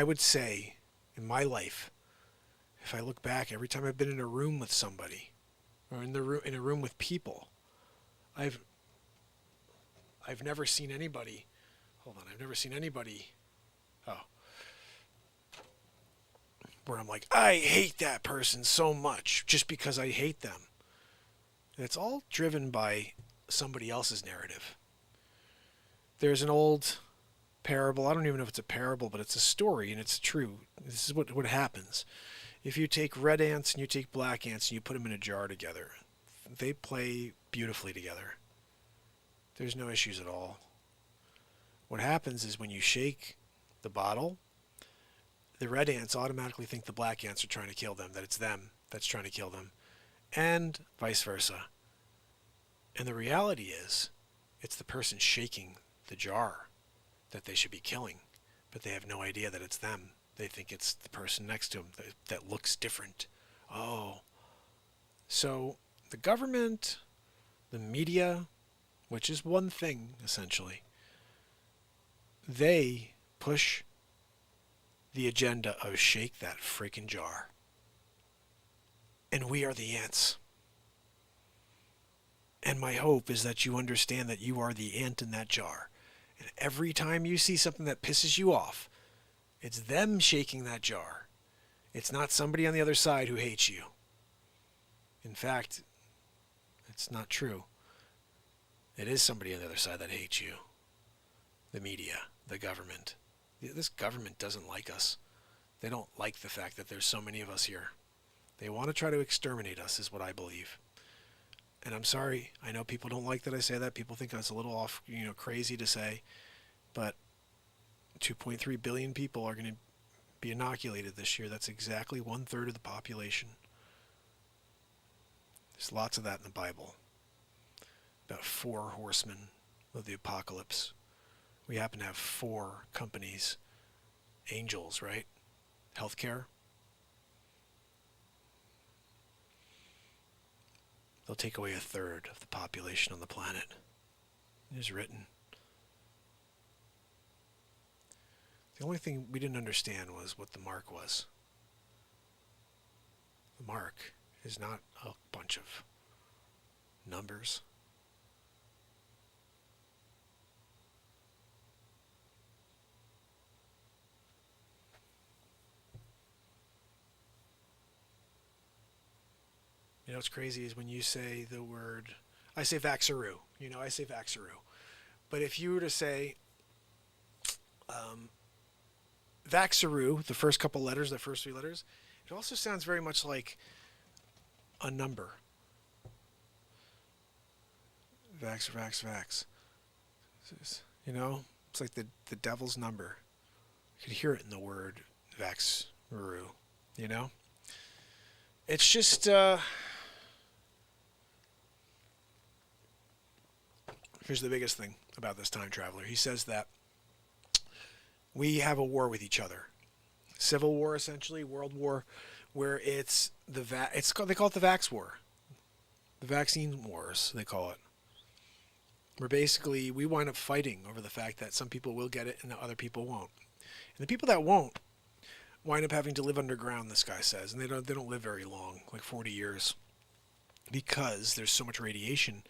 would say in my life, if I look back, every time I've been in a room with somebody, or in a room with people, I've never seen anybody. Hold on, I've never seen anybody. Oh, where I'm like, I hate that person so much just because I hate them. And it's all driven by somebody else's narrative. There's an old parable. I don't even know if it's a parable, but it's a story, and it's true. This is what happens. If you take red ants and you take black ants and you put them in a jar together, they play beautifully together. There's no issues at all. What happens is when you shake the bottle, the red ants automatically think the black ants are trying to kill them, that it's them that's trying to kill them, and vice versa. And the reality is, it's the person shaking the jar that they should be killing, but they have no idea that it's them. They think it's the person next to them that looks different. Oh. So the government, the media, which is one thing, essentially, they push the agenda of shake that freaking jar. And we are the ants. And my hope is that you understand that you are the ant in that jar. And every time you see something that pisses you off, it's them shaking that jar. It's not somebody on the other side who hates you. In fact, it's not true. It is somebody on the other side that hates you. The media, the government. This government doesn't like us. They don't like the fact that there's so many of us here. They want to try to exterminate us, is what I believe. And I'm sorry, I know people don't like that I say that. People think that's a little off, crazy to say. But 2.3 billion people are going to be inoculated this year. That's exactly 1/3 of the population. There's lots of that in the Bible. About 4 horsemen of the apocalypse. We happen to have 4 companies. Angels, right? Healthcare. They'll take away 1/3 of the population on the planet. It is written. The only thing we didn't understand was what the mark was. The mark is not a bunch of numbers. You know what's crazy is when you say the word, I say Vaxaroo. I say Vaxaroo. But if you were to say Vaxaroo, the first couple letters, the first 3 letters, it also sounds very much like a number. Vax. It's like the devil's number. You could hear it in the word Vaxaroo, It's just, here's the biggest thing about this time traveler. He says that we have a war with each other. Civil war, essentially, world war, where it's they call it the Vax War. The vaccine wars, they call it. Where basically we wind up fighting over the fact that some people will get it and other people won't. And the people that won't wind up having to live underground, this guy says, and they don't live very long, like 40 years, because there's so much radiation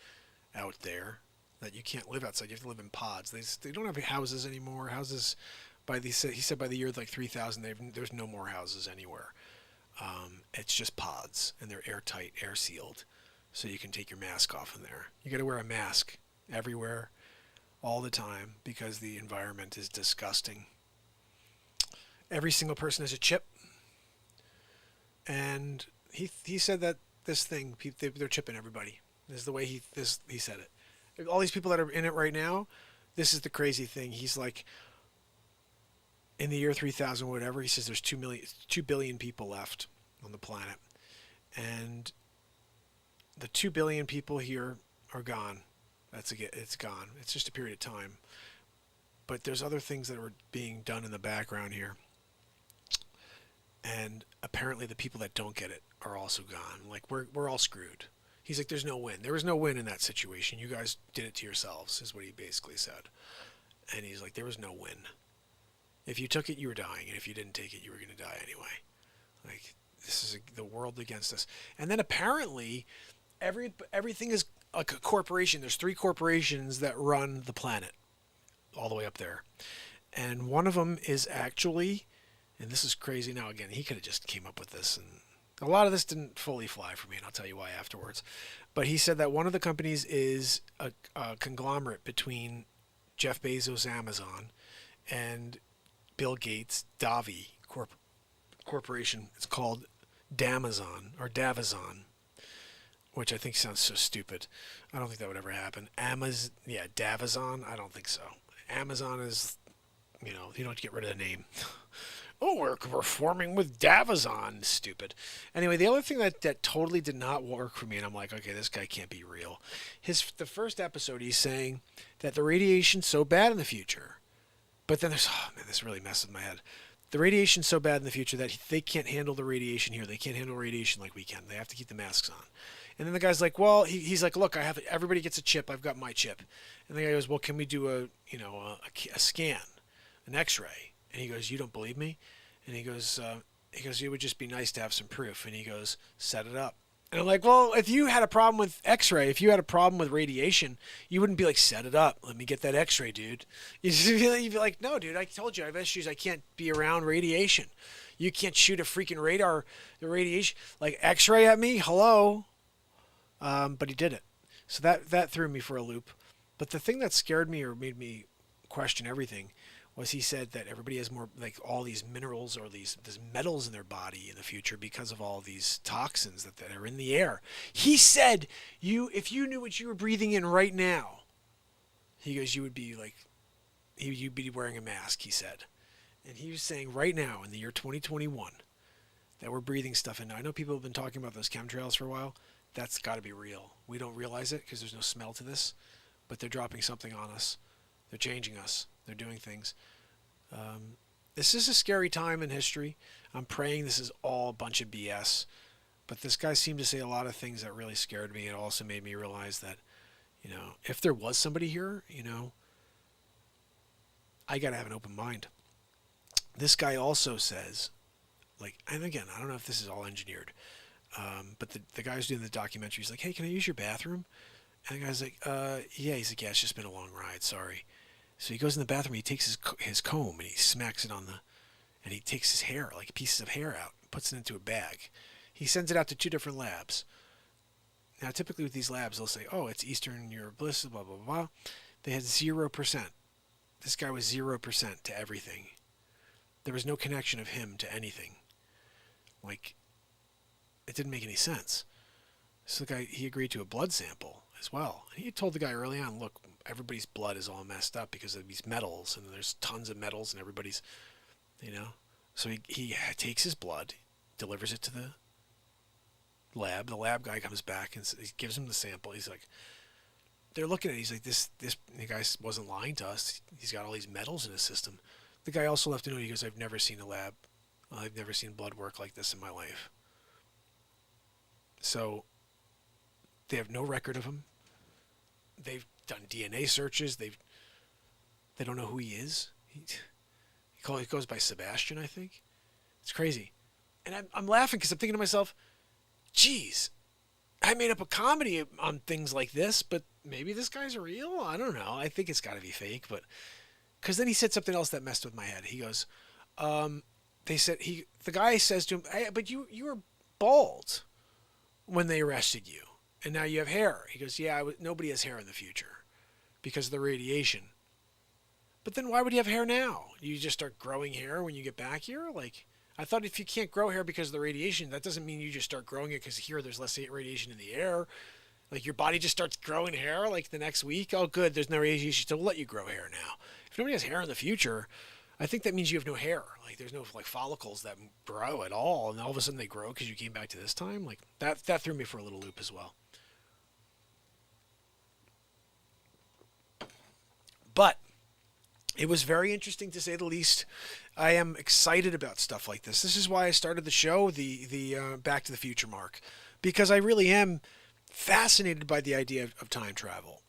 out there that you can't live outside. You have to live in pods. They don't have houses anymore. Houses, he said by the year like 3000, there's no more houses anywhere. It's just pods, and they're airtight, air sealed, so you can take your mask off in there. You got to wear a mask everywhere, all the time, because the environment is disgusting. Every single person has a chip, and he said that this thing, they're chipping everybody. This is the way he said it. All these people that are in it right now, this is the crazy thing. He's like, in the year 3000, whatever, he says there's 2 billion people left on the planet, and the 2 billion people here are gone. It's gone. It's just a period of time. But there's other things that are being done in the background here. And apparently the people that don't get it are also gone. Like, we're all screwed. He's like, there's no win. There was no win in that situation. You guys did it to yourselves, is what he basically said. And he's like, there was no win. If you took it, you were dying. And if you didn't take it, you were going to die anyway. Like, this is the world against us. And then apparently everything is like a corporation. There's 3 corporations that run the planet all the way up there. And one of them is actually and this is crazy. Now, again, he could have just came up with this, and a lot of this didn't fully fly for me, and I'll tell you why afterwards. But he said that one of the companies is a conglomerate between Jeff Bezos' Amazon and Bill Gates' Davi Corporation. It's called Damazon or Davazon, which I think sounds so stupid. I don't think that would ever happen. Davazon? I don't think so. Amazon is, you don't get rid of the name. Oh, we're forming with Davazon. Stupid. Anyway, the other thing that totally did not work for me, and I'm like, okay, this guy can't be real. The first episode, he's saying that the radiation's so bad in the future. But then this really messes with my head. The radiation's so bad in the future that they can't handle the radiation here. They can't handle radiation like we can. They have to keep the masks on. And then the guy's like, well, he's like, look, everybody gets a chip. I've got my chip. And the guy goes, well, can we do a scan, an X-ray? And he goes, you don't believe me? And he goes, it would just be nice to have some proof. And he goes, set it up. And I'm like, well, if you had a problem with X-ray, if you had a problem with radiation, you wouldn't be like, set it up. Let me get that X-ray, dude. You'd be like, no, dude, I told you I have issues. I can't be around radiation. You can't shoot a freaking radar, the radiation, like X-ray at me. Hello. But he did it. So that threw me for a loop. But the thing that scared me or made me question everything was he said that everybody has more, like, all these minerals or these metals in their body in the future because of all these toxins that are in the air. He said, if you knew what you were breathing in right now, he goes, you would be like, you'd be wearing a mask, he said. And he was saying right now in the year 2021 that we're breathing stuff in. Now, I know people have been talking about those chemtrails for a while. That's got to be real. We don't realize it because there's no smell to this, but they're dropping something on us. They're changing us. They're doing things. This is a scary time in history. I'm praying this is all a bunch of BS. But this guy seemed to say a lot of things that really scared me. It also made me realize that, if there was somebody here, I got to have an open mind. This guy also says, and again, I don't know if this is all engineered, but the guy's doing the documentary. He's like, hey, can I use your bathroom? And the guy's like, yeah. He's like, yeah, it's just been a long ride. Sorry. So he goes in the bathroom, he takes his comb and he smacks it and he takes his hair, like pieces of hair out, puts it into a bag. He sends it out to 2 different labs. Now, typically with these labs, they'll say, oh, it's Eastern Europe, blah, blah, blah, blah. They had 0%. This guy was 0% to everything. There was no connection of him to anything. It didn't make any sense. So the guy, he agreed to a blood sample as well. And he told the guy early on, look, everybody's blood is all messed up because of these metals, and there's tons of metals, and everybody's, So he takes his blood, delivers it to the lab. The lab guy comes back and he gives him the sample. He's like, they're looking at it. He's like, this the guy wasn't lying to us. He's got all these metals in his system. The guy also left a note. He goes, I've never seen a lab. I've never seen blood work like this in my life. So they have no record of him. They've done DNA searches. They don't know who he is. He goes by Sebastian, I think. It's crazy. And I'm laughing because I'm thinking to myself, geez, I made up a comedy on things like this, but maybe this guy's real? I don't know. I think it's got to be fake. But because then he said something else that messed with my head. He goes, the guy says to him, hey, but you were bald when they arrested you, and now you have hair. He goes, yeah, nobody has hair in the future because of the radiation. But then why would you have hair now? You just start growing hair when you get back here? I thought if you can't grow hair because of the radiation, that doesn't mean you just start growing it because here there's less radiation in the air. Your body just starts growing hair the next week. Oh, good, there's no radiation, so we'll let you grow hair now. If nobody has hair in the future, I think that means you have no hair. There's no follicles that grow at all, and all of a sudden they grow because you came back to this time. That threw me for a little loop as well. But it was very interesting to say the least. I am excited about stuff like this. This is why I started the show, the Back to the FutureMark, because I really am fascinated by the idea of time travel.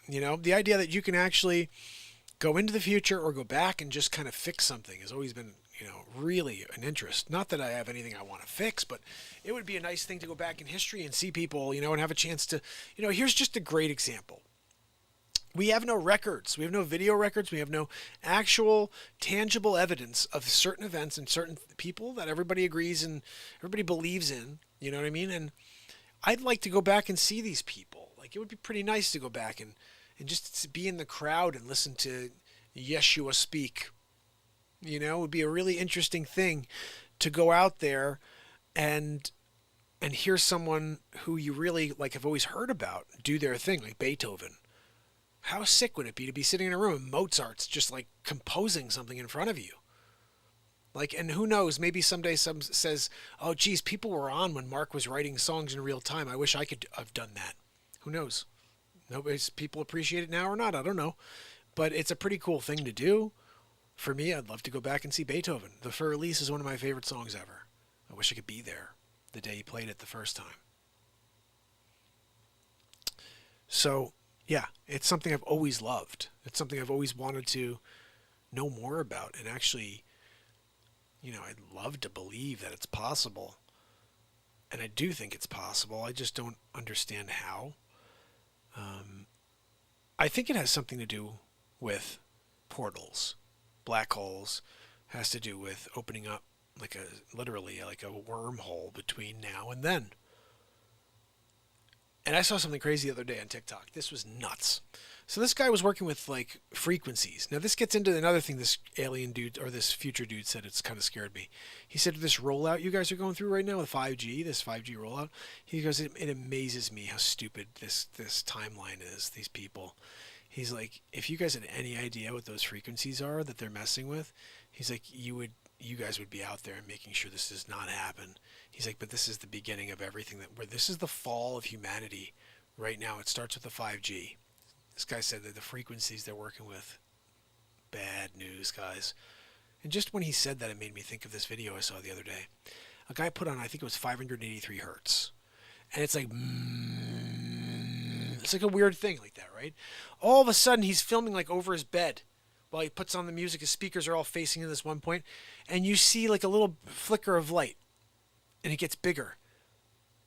The idea that you can actually go into the future or go back and just kind of fix something has always been, really an interest. Not that I have anything I want to fix, but it would be a nice thing to go back in history and see people, and have a chance to, here's just a great example. We have no records. We have no video records. We have no actual tangible evidence of certain events and certain people that everybody agrees and everybody believes in. You know what I mean? And I'd like to go back and see these people. Like, it would be pretty nice to go back and just be in the crowd and listen to Yeshua speak. You know, it would be a really interesting thing to go out there and hear someone who you really like have always heard about do their thing, like Beethoven. How sick would it be to be sitting in a room and Mozart's just like composing something in front of you? Like, and who knows, maybe someday some says, oh geez, people were on when Mark was writing songs in real time. I wish I could have done that. Who knows? People appreciate it now or not, I don't know. But it's a pretty cool thing to do. For me, I'd love to go back and see Beethoven. The Fur Elise is one of my favorite songs ever. I wish I could be there the day he played it the first time. So, yeah, it's something I've always loved. It's something I've always wanted to know more about. And actually, you know, I'd love to believe that it's possible. And I do think it's possible. I just don't understand how. I think it has something to do with portals. Black holes has to do with opening up literally like a wormhole between now and then. And I saw something crazy the other day on TikTok. This was nuts. So this guy was working with like frequencies. Now this gets into another thing this alien dude or this future dude said. It's kind of scared me. He said this rollout you guys are going through right now with 5G, this 5G rollout, he goes, it amazes me how stupid this timeline is, these people. He's like, if you guys had any idea what those frequencies are that they're messing with, he's like, you guys would be out there and making sure this does not happen. He's like, but this is the beginning of everything where this is the fall of humanity right now. It starts with the 5G. This guy said that the frequencies they're working with, bad news, guys. And just when he said that, it made me think of this video I saw the other day. A guy put on, I think it was 583 hertz. And it's like, it's like a weird thing like that, right? All of a sudden, he's filming like over his bed while he puts on the music. His speakers are all facing in this one point. And you see like a little flicker of light. And it gets bigger.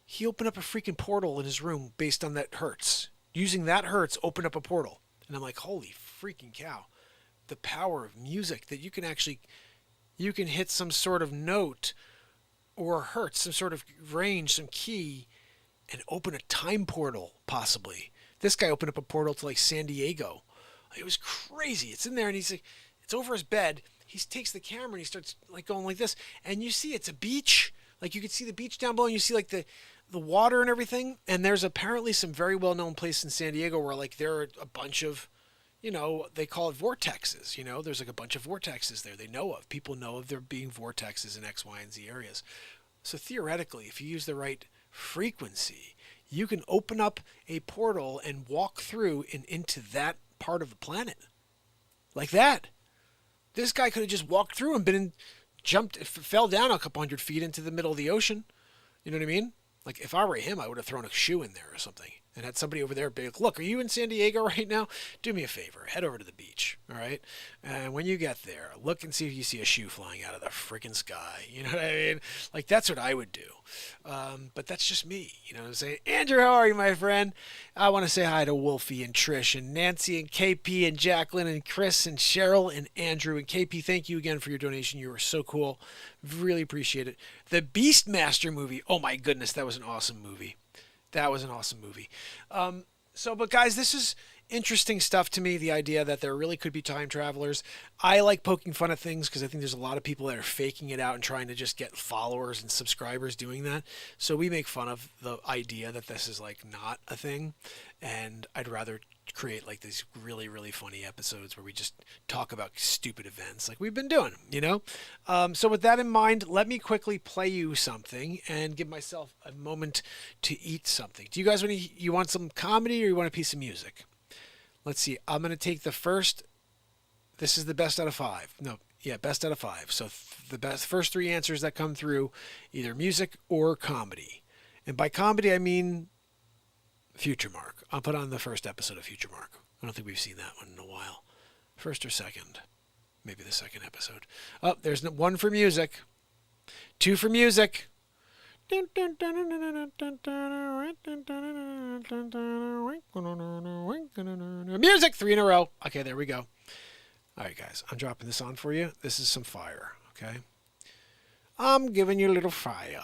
He opened up a freaking portal in his room based on that hertz. Using that hertz, opened up a portal. And I'm like, holy freaking cow. The power of music that you can hit some sort of note or hertz, some sort of range, some key, and open a time portal, possibly. This guy opened up a portal to like San Diego. It was crazy. It's in there and he's like, it's over his bed. He takes the camera and he starts like going like this. And you see it's a beach. Like you could see the beach down below and you see like the water and everything. And there's apparently some very well-known place in San Diego where like there are a bunch of, you know, they call it vortexes. You know, there's like a bunch of vortexes there they know of. People know of there being vortexes in X, Y, and Z areas. So theoretically, if you use the right frequency, you can open up a portal and walk through and into that part of the planet. Like that. This guy could have just walked through and fell down a couple 100 feet into the middle of the ocean. You know what I mean? Like if I were him, I would have thrown a shoe in there or something and had somebody over there be like, look, are you in San Diego right now? Do me a favor. Head over to the beach. All right. And when you get there, look and see if you see a shoe flying out of the freaking sky. You know what I mean? Like that's what I would do. But that's just me. You know what I'm saying? Andrew, how are you, my friend? I want to say hi to Wolfie and Trish and Nancy and KP and Jacqueline and Chris and Cheryl and Andrew and KP. Thank you again for your donation. You were so cool. Really appreciate it. The Beastmaster movie. Oh my goodness. That was an awesome movie. That was an awesome movie. But guys, this is interesting stuff to me, the idea that there really could be time travelers. I like poking fun at things because I think there's a lot of people that are faking it out and trying to just get followers and subscribers doing that. So we make fun of the idea that this is like not a thing. And I'd rather create like these really, really funny episodes where we just talk about stupid events like we've been doing, you know? So with that in mind, let me quickly play you something and give myself a moment to eat something. Do you guys you want some comedy or you want a piece of music? Let's see. I'm going to take the first. This is the best out of 5. No, yeah, best out of 5. So the first 3 answers that come through, either music or comedy. And by comedy, I mean FutureMark. I'll put on the first episode of FutureMark. I don't think we've seen that one in a while. First or second. Maybe the second episode. Oh, there's 1 for music. 2 for music. Music, 3 in a row. Okay, there we go. All right, guys, I'm dropping this on for you. This is some fire, okay? I'm giving you a little fire.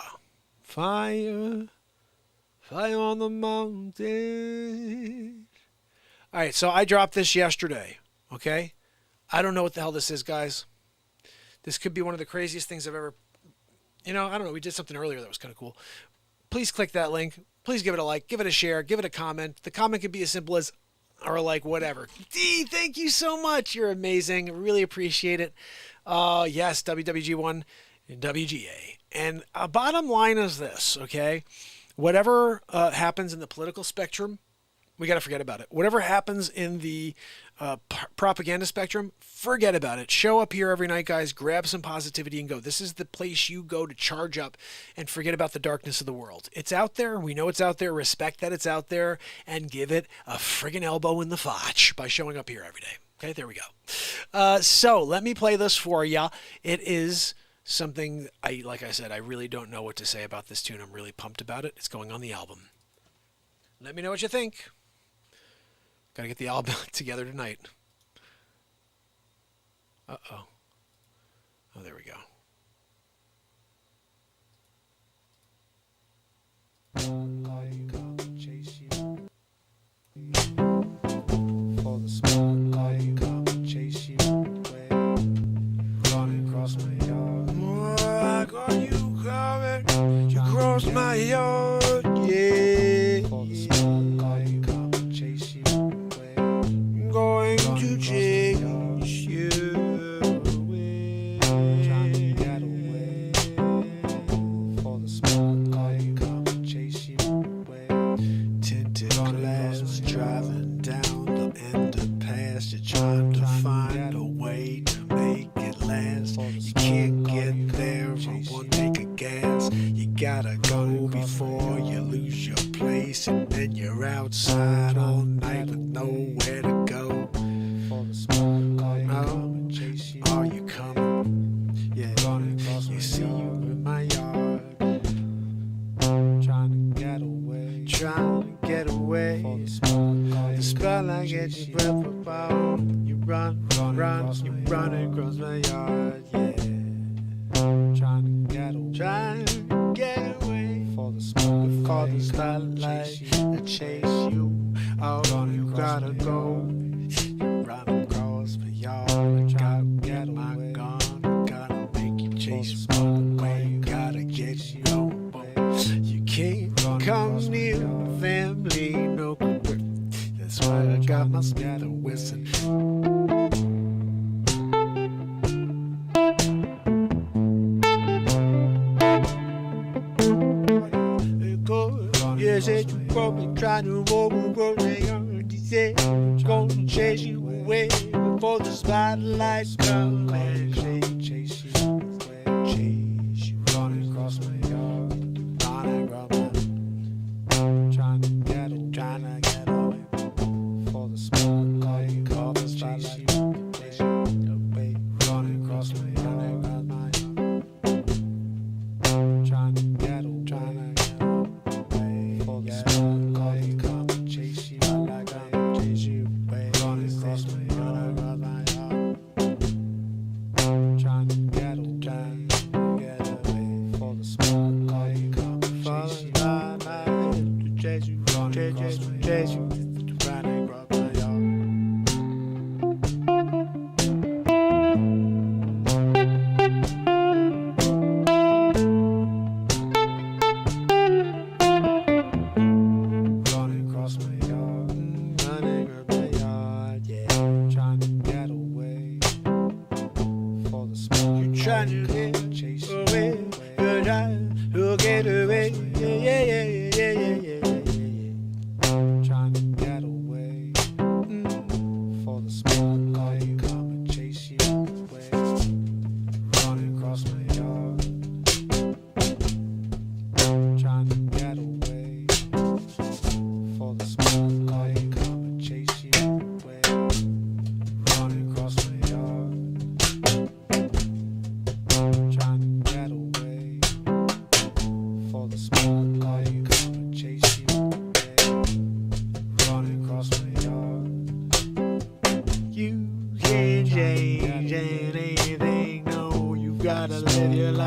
Fire. Fire on the mountain. All right, so I dropped this yesterday, okay? I don't know what the hell this is, guys. This could be one of the craziest things I've ever... I don't know. We did something earlier that was kind of cool. Please click that link. Please give it a like. Give it a share. Give it a comment. The comment could be as simple as, or like whatever. D, thank you so much. You're amazing. Really appreciate it. Yes, WWG1 and WGA. And bottom line is this, okay? Whatever happens in the political spectrum, we got to forget about it. Whatever happens in the propaganda spectrum, forget about it. Show up here every night, guys. Grab some positivity and go. This is the place you go to charge up and forget about the darkness of the world. It's out there. We know it's out there. Respect that it's out there and give it a friggin' elbow in the fotch by showing up here every day. Okay, there we go. So let me play this for ya. It is something, like I said, I really don't know what to say about this tune. I'm really pumped about it. It's going on the album. Let me know what you think. Gotta get the album together tonight. Uh-oh. Oh, there we go. For the spotlight, come and chase you away. Running across my yard. Oh, I got you coming. You crossed my yard, yeah. For the spotlight, come and chase you away. I'm going to chase you away. Trying to get away. For the spotlight, come and chase you away. Tinted glass, driving down the underpass. You're trying to find a way to make it last. You can't get there from one tank of gas. You gotta go before you lose your place, and then you're outside all night with nowhere to go. Are you coming? Yeah, you see you in my yard. Trying to get away. Trying to get away. The spotlight gets your breath about. You run, you're running across my yard. Yeah, trying to get away. Trying to get away. For the spotlight to chase you. Oh, you gotta go. You run across my yard. Gotta get my gun. Gotta make you chase my way. Gotta get you home. You can't come near the family, no. That's why I got my scatter whistle. You said you probably trying to walk across the yard. You said gonna chase you away before the spotlights come and chase you away. Chase you running across my yard, running across my trying to get away for the spotlight, call the spotlight, chase you away, running across my yard, trying to get away.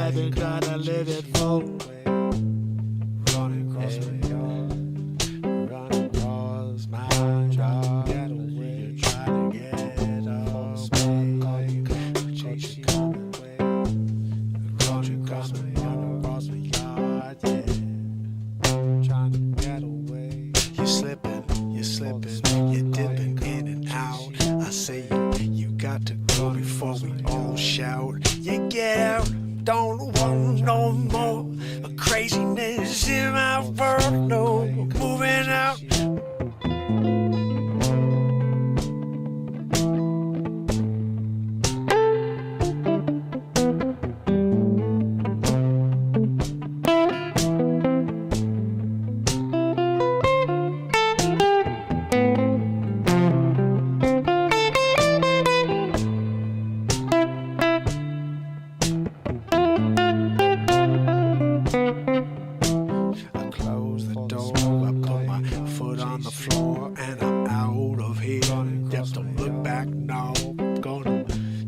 life and try to live it full. Running across my yard, running across my yard. Get away, try to get off me. Chase you away, running across my yard, yeah. Trying to get away. You're slipping, you're dipping in and out. I say you got to go before we all shout. You get out, don't want no more craziness in my world, no, moving out.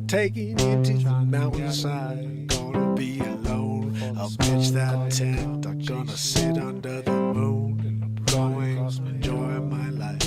Taking it to the mountainside, gonna be alone. I'll pitch that tent, I'm gonna sit under the moon, and I'm going to enjoy my life.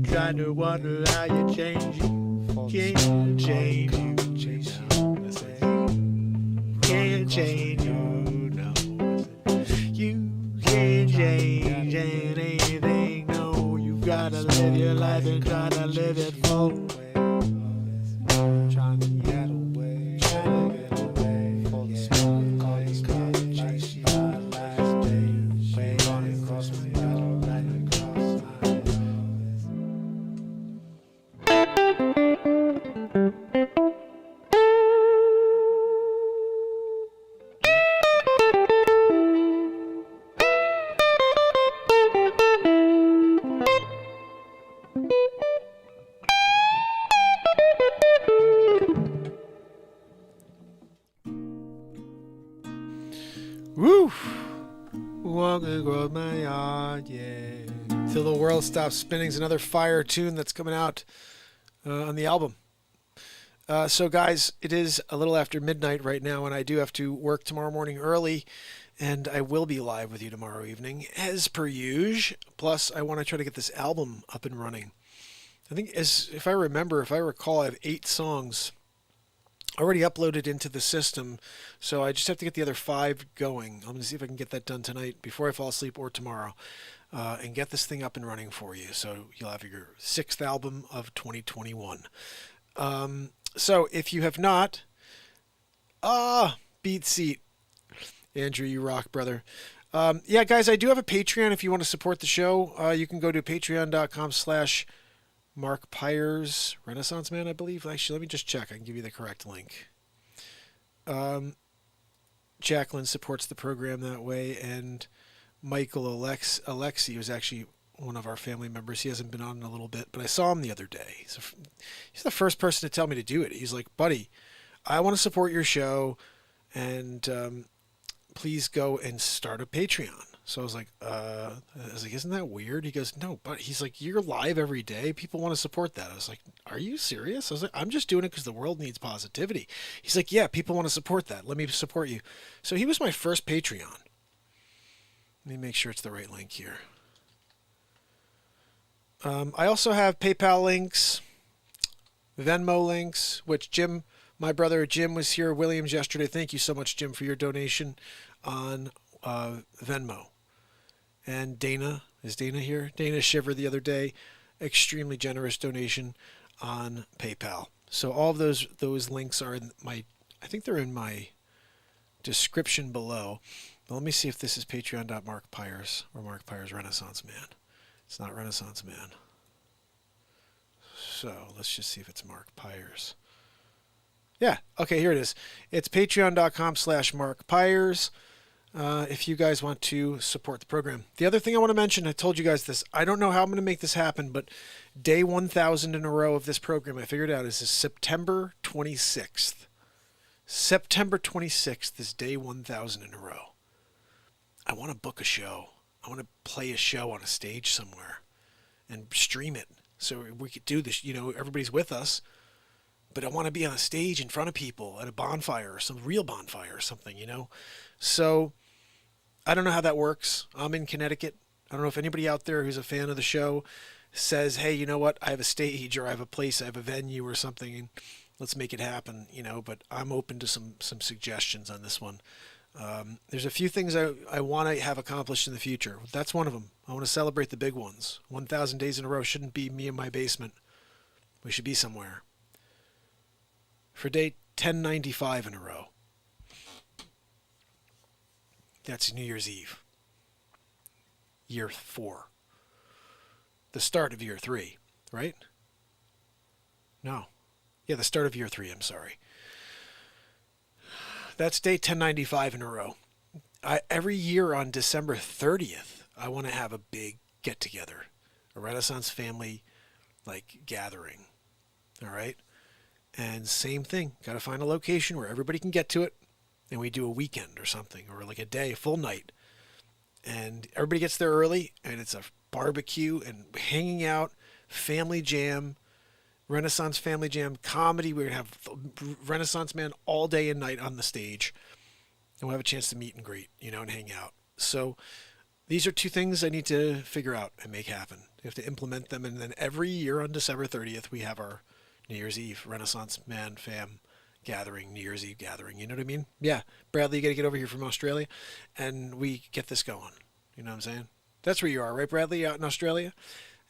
try to wonder how you change you. Can't change you. Can't change you. No. You can't change anything. No, you've gotta live your life and try to live it full. Trying to get away. Trying to get away. For the smoke, all these colors, chase my last day. Way running across my yellow, running across my Woo! Walking across my yard, yeah. Till the World Stops Spinning is another fire tune that's coming out on the album. So guys, it is a little after midnight right now, and I do have to work tomorrow morning early, and I will be live with you tomorrow evening, as per usual. Plus, I want to try to get this album up and running. I think, if I recall, I have 8 songs already uploaded into the system, so I just have to get the other 5 going. I'm going to see if I can get that done tonight before I fall asleep or tomorrow, and get this thing up and running for you. So you'll have your 6th album of 2021. So if you have not, beat seat. Andrew, you rock, brother. Yeah, guys, I do have a Patreon if you want to support the show. You can go to patreon.com/Mark Pires, Renaissance Man, I believe. Actually, let me just check. I can give you the correct link. Jacqueline supports the program that way, and Michael Alexi was actually one of our family members. He hasn't been on in a little bit, but I saw him the other day. He's the first person to tell me to do it. He's like, buddy, I want to support your show, and please go and start a Patreon. So I was like, isn't that weird? He goes, no, but he's like, you're live every day. People want to support that. I was like, are you serious? I was like, I'm just doing it because the world needs positivity. He's like, yeah, people want to support that. Let me support you. So he was my first Patreon. Let me make sure it's the right link here. I also have PayPal links, Venmo links, which Jim, my brother Jim, was here, Williams, yesterday. Thank you so much, Jim, for your donation on Venmo. And Dana, is Dana here? Dana Shiver the other day, extremely generous donation on PayPal. So all of those links are in I think they're in my description below. But let me see if this is patreon.Mark Pires or Mark Pires Renaissance Man. It's not Renaissance Man. So let's just see if it's Mark Pires. Yeah, okay, here it is. It's patreon.com/Mark Pires. If you guys want to support the program. The other thing I want to mention, I told you guys this, I don't know how I'm going to make this happen, but day 1,000 in a row of this program, I figured out, is September 26th. September 26th is day 1,000 in a row. I want to book a show. I want to play a show on a stage somewhere and stream it. So we could do this, everybody's with us, but I want to be on a stage in front of people at a bonfire or some real bonfire or something, So I don't know how that works. I'm in Connecticut. I don't know if anybody out there who's a fan of the show says, hey, you know what? I have a stage or I have a place, I have a venue or something, and let's make it happen, but I'm open to some suggestions on this one. There's a few things I want to have accomplished in the future. That's one of them. I want to celebrate the big ones. 1,000 days in a row shouldn't be me in my basement. We should be somewhere. For day 1095 in a row. That's New Year's Eve. Year 4. The start of year 3, right? No. Yeah, the start of year 3, I'm sorry. That's day 1095 in a row. Every year on December 30th, I want to have a big get-together. A Renaissance family, gathering. All right? And same thing. Got to find a location where everybody can get to it. And we do a weekend or something. Or a day, a full night. And everybody gets there early. And it's a barbecue and hanging out. Family jam. Renaissance family jam. Comedy. We're going to have Renaissance Man all day and night on the stage. And we'll have a chance to meet and greet, and hang out. So These are two things I need to figure out and make happen. We have to implement them, and then every year on December 30th, we have our New Year's Eve Renaissance Man Fam gathering, New Year's Eve gathering. You know what I mean? Yeah, Bradley, you got to get over here from Australia, and we get this going. You know what I'm saying? That's where you are, right, Bradley, out in Australia?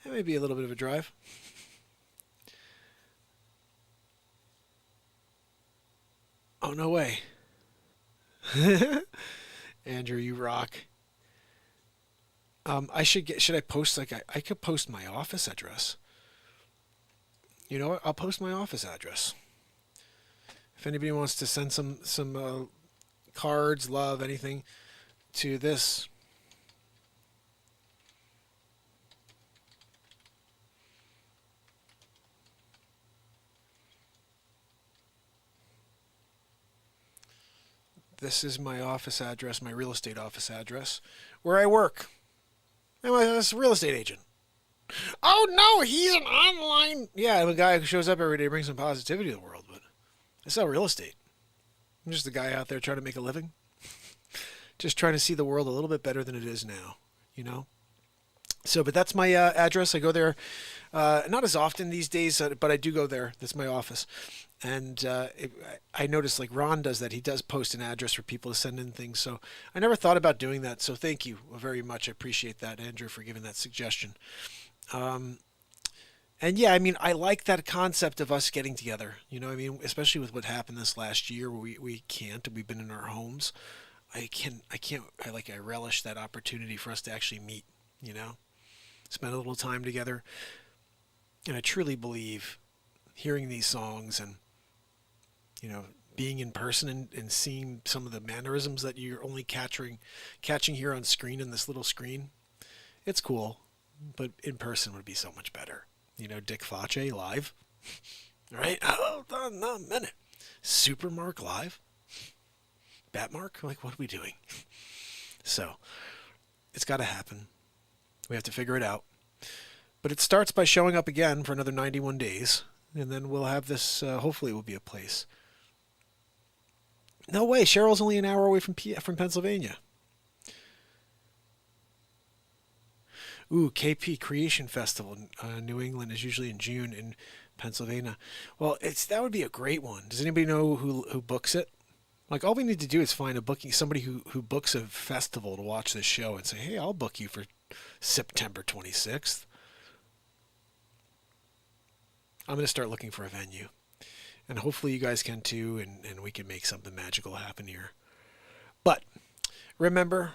That may be a little bit of a drive. Oh, no way. Andrew, you rock. Should I post, like, I could post my office address. You know what? I'll post my office address. If anybody wants to send some cards, love, anything to this. This is my office address, my real estate office address, where I work. I'm a real estate agent. Oh no, he's an online... Yeah, I'm a guy who shows up every day to bring some positivity to the world, but I sell real estate. I'm just a guy out there trying to make a living. Just trying to see the world a little bit better than it is now, you know? So, but that's my address. I go there not as often these days, but I do go there. That's my office. And I noticed, like, Ron does that. He does post an address for people to send in things. So I never thought about doing that. So thank you very much. I appreciate that, Andrew, for giving that suggestion. And yeah, I mean, I like that concept of us getting together. You know, I mean, especially with what happened this last year, where we can't. We've been in our homes. I relish that opportunity for us to actually meet. You know, spend a little time together. And I truly believe hearing these songs and, you know, being in person and seeing some of the mannerisms that you're only catching here on screen in this little screen, it's cool, but in person would be so much better. You know, Dick Facce live, right? Hold on a minute. SuperMark live? Batmark? Like, what are we doing? So, it's got to happen. We have to figure it out. But it starts by showing up again for another 91 days. And then we'll have this, hopefully it will be a place. No way, Cheryl's only an hour away from Pennsylvania. Ooh, KP Creation Festival in New England is usually in June in Pennsylvania. Well, that would be a great one. Does anybody know who books it? Like, all we need to do is find somebody who books a festival to watch this show and say, hey, I'll book you for September 26th. I'm going to start looking for a venue. And hopefully you guys can too, and we can make something magical happen here. But remember,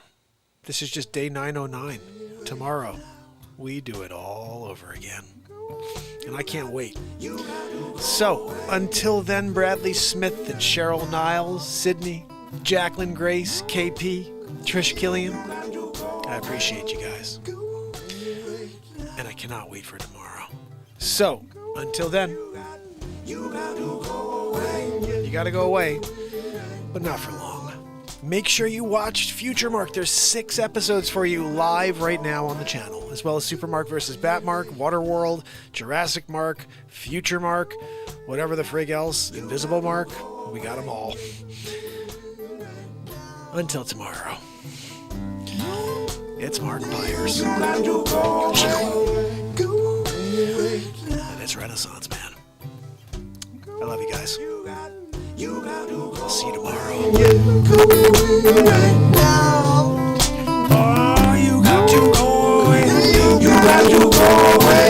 this is just day 909. Tomorrow, we do it all over again. And I can't wait. So, until then, Bradley Smith and Cheryl Niles, Sydney, Jacqueline Grace, KP, Trish Killian, I appreciate you guys. And I cannot wait for tomorrow. So, until then, you gotta go away, but not for long. Make sure you watch FutureMark. There's 6 episodes for you live right now on the channel, as well as SuperMark versus Batmark, Waterworld, Jurassic Mark, FutureMark, whatever the frig else, Invisible Mark. We got them all. Until tomorrow, it's Mark Pires. And it's Renaissance Man. I love you guys. I'll see you tomorrow. Oh, you got to go away. You got to go away.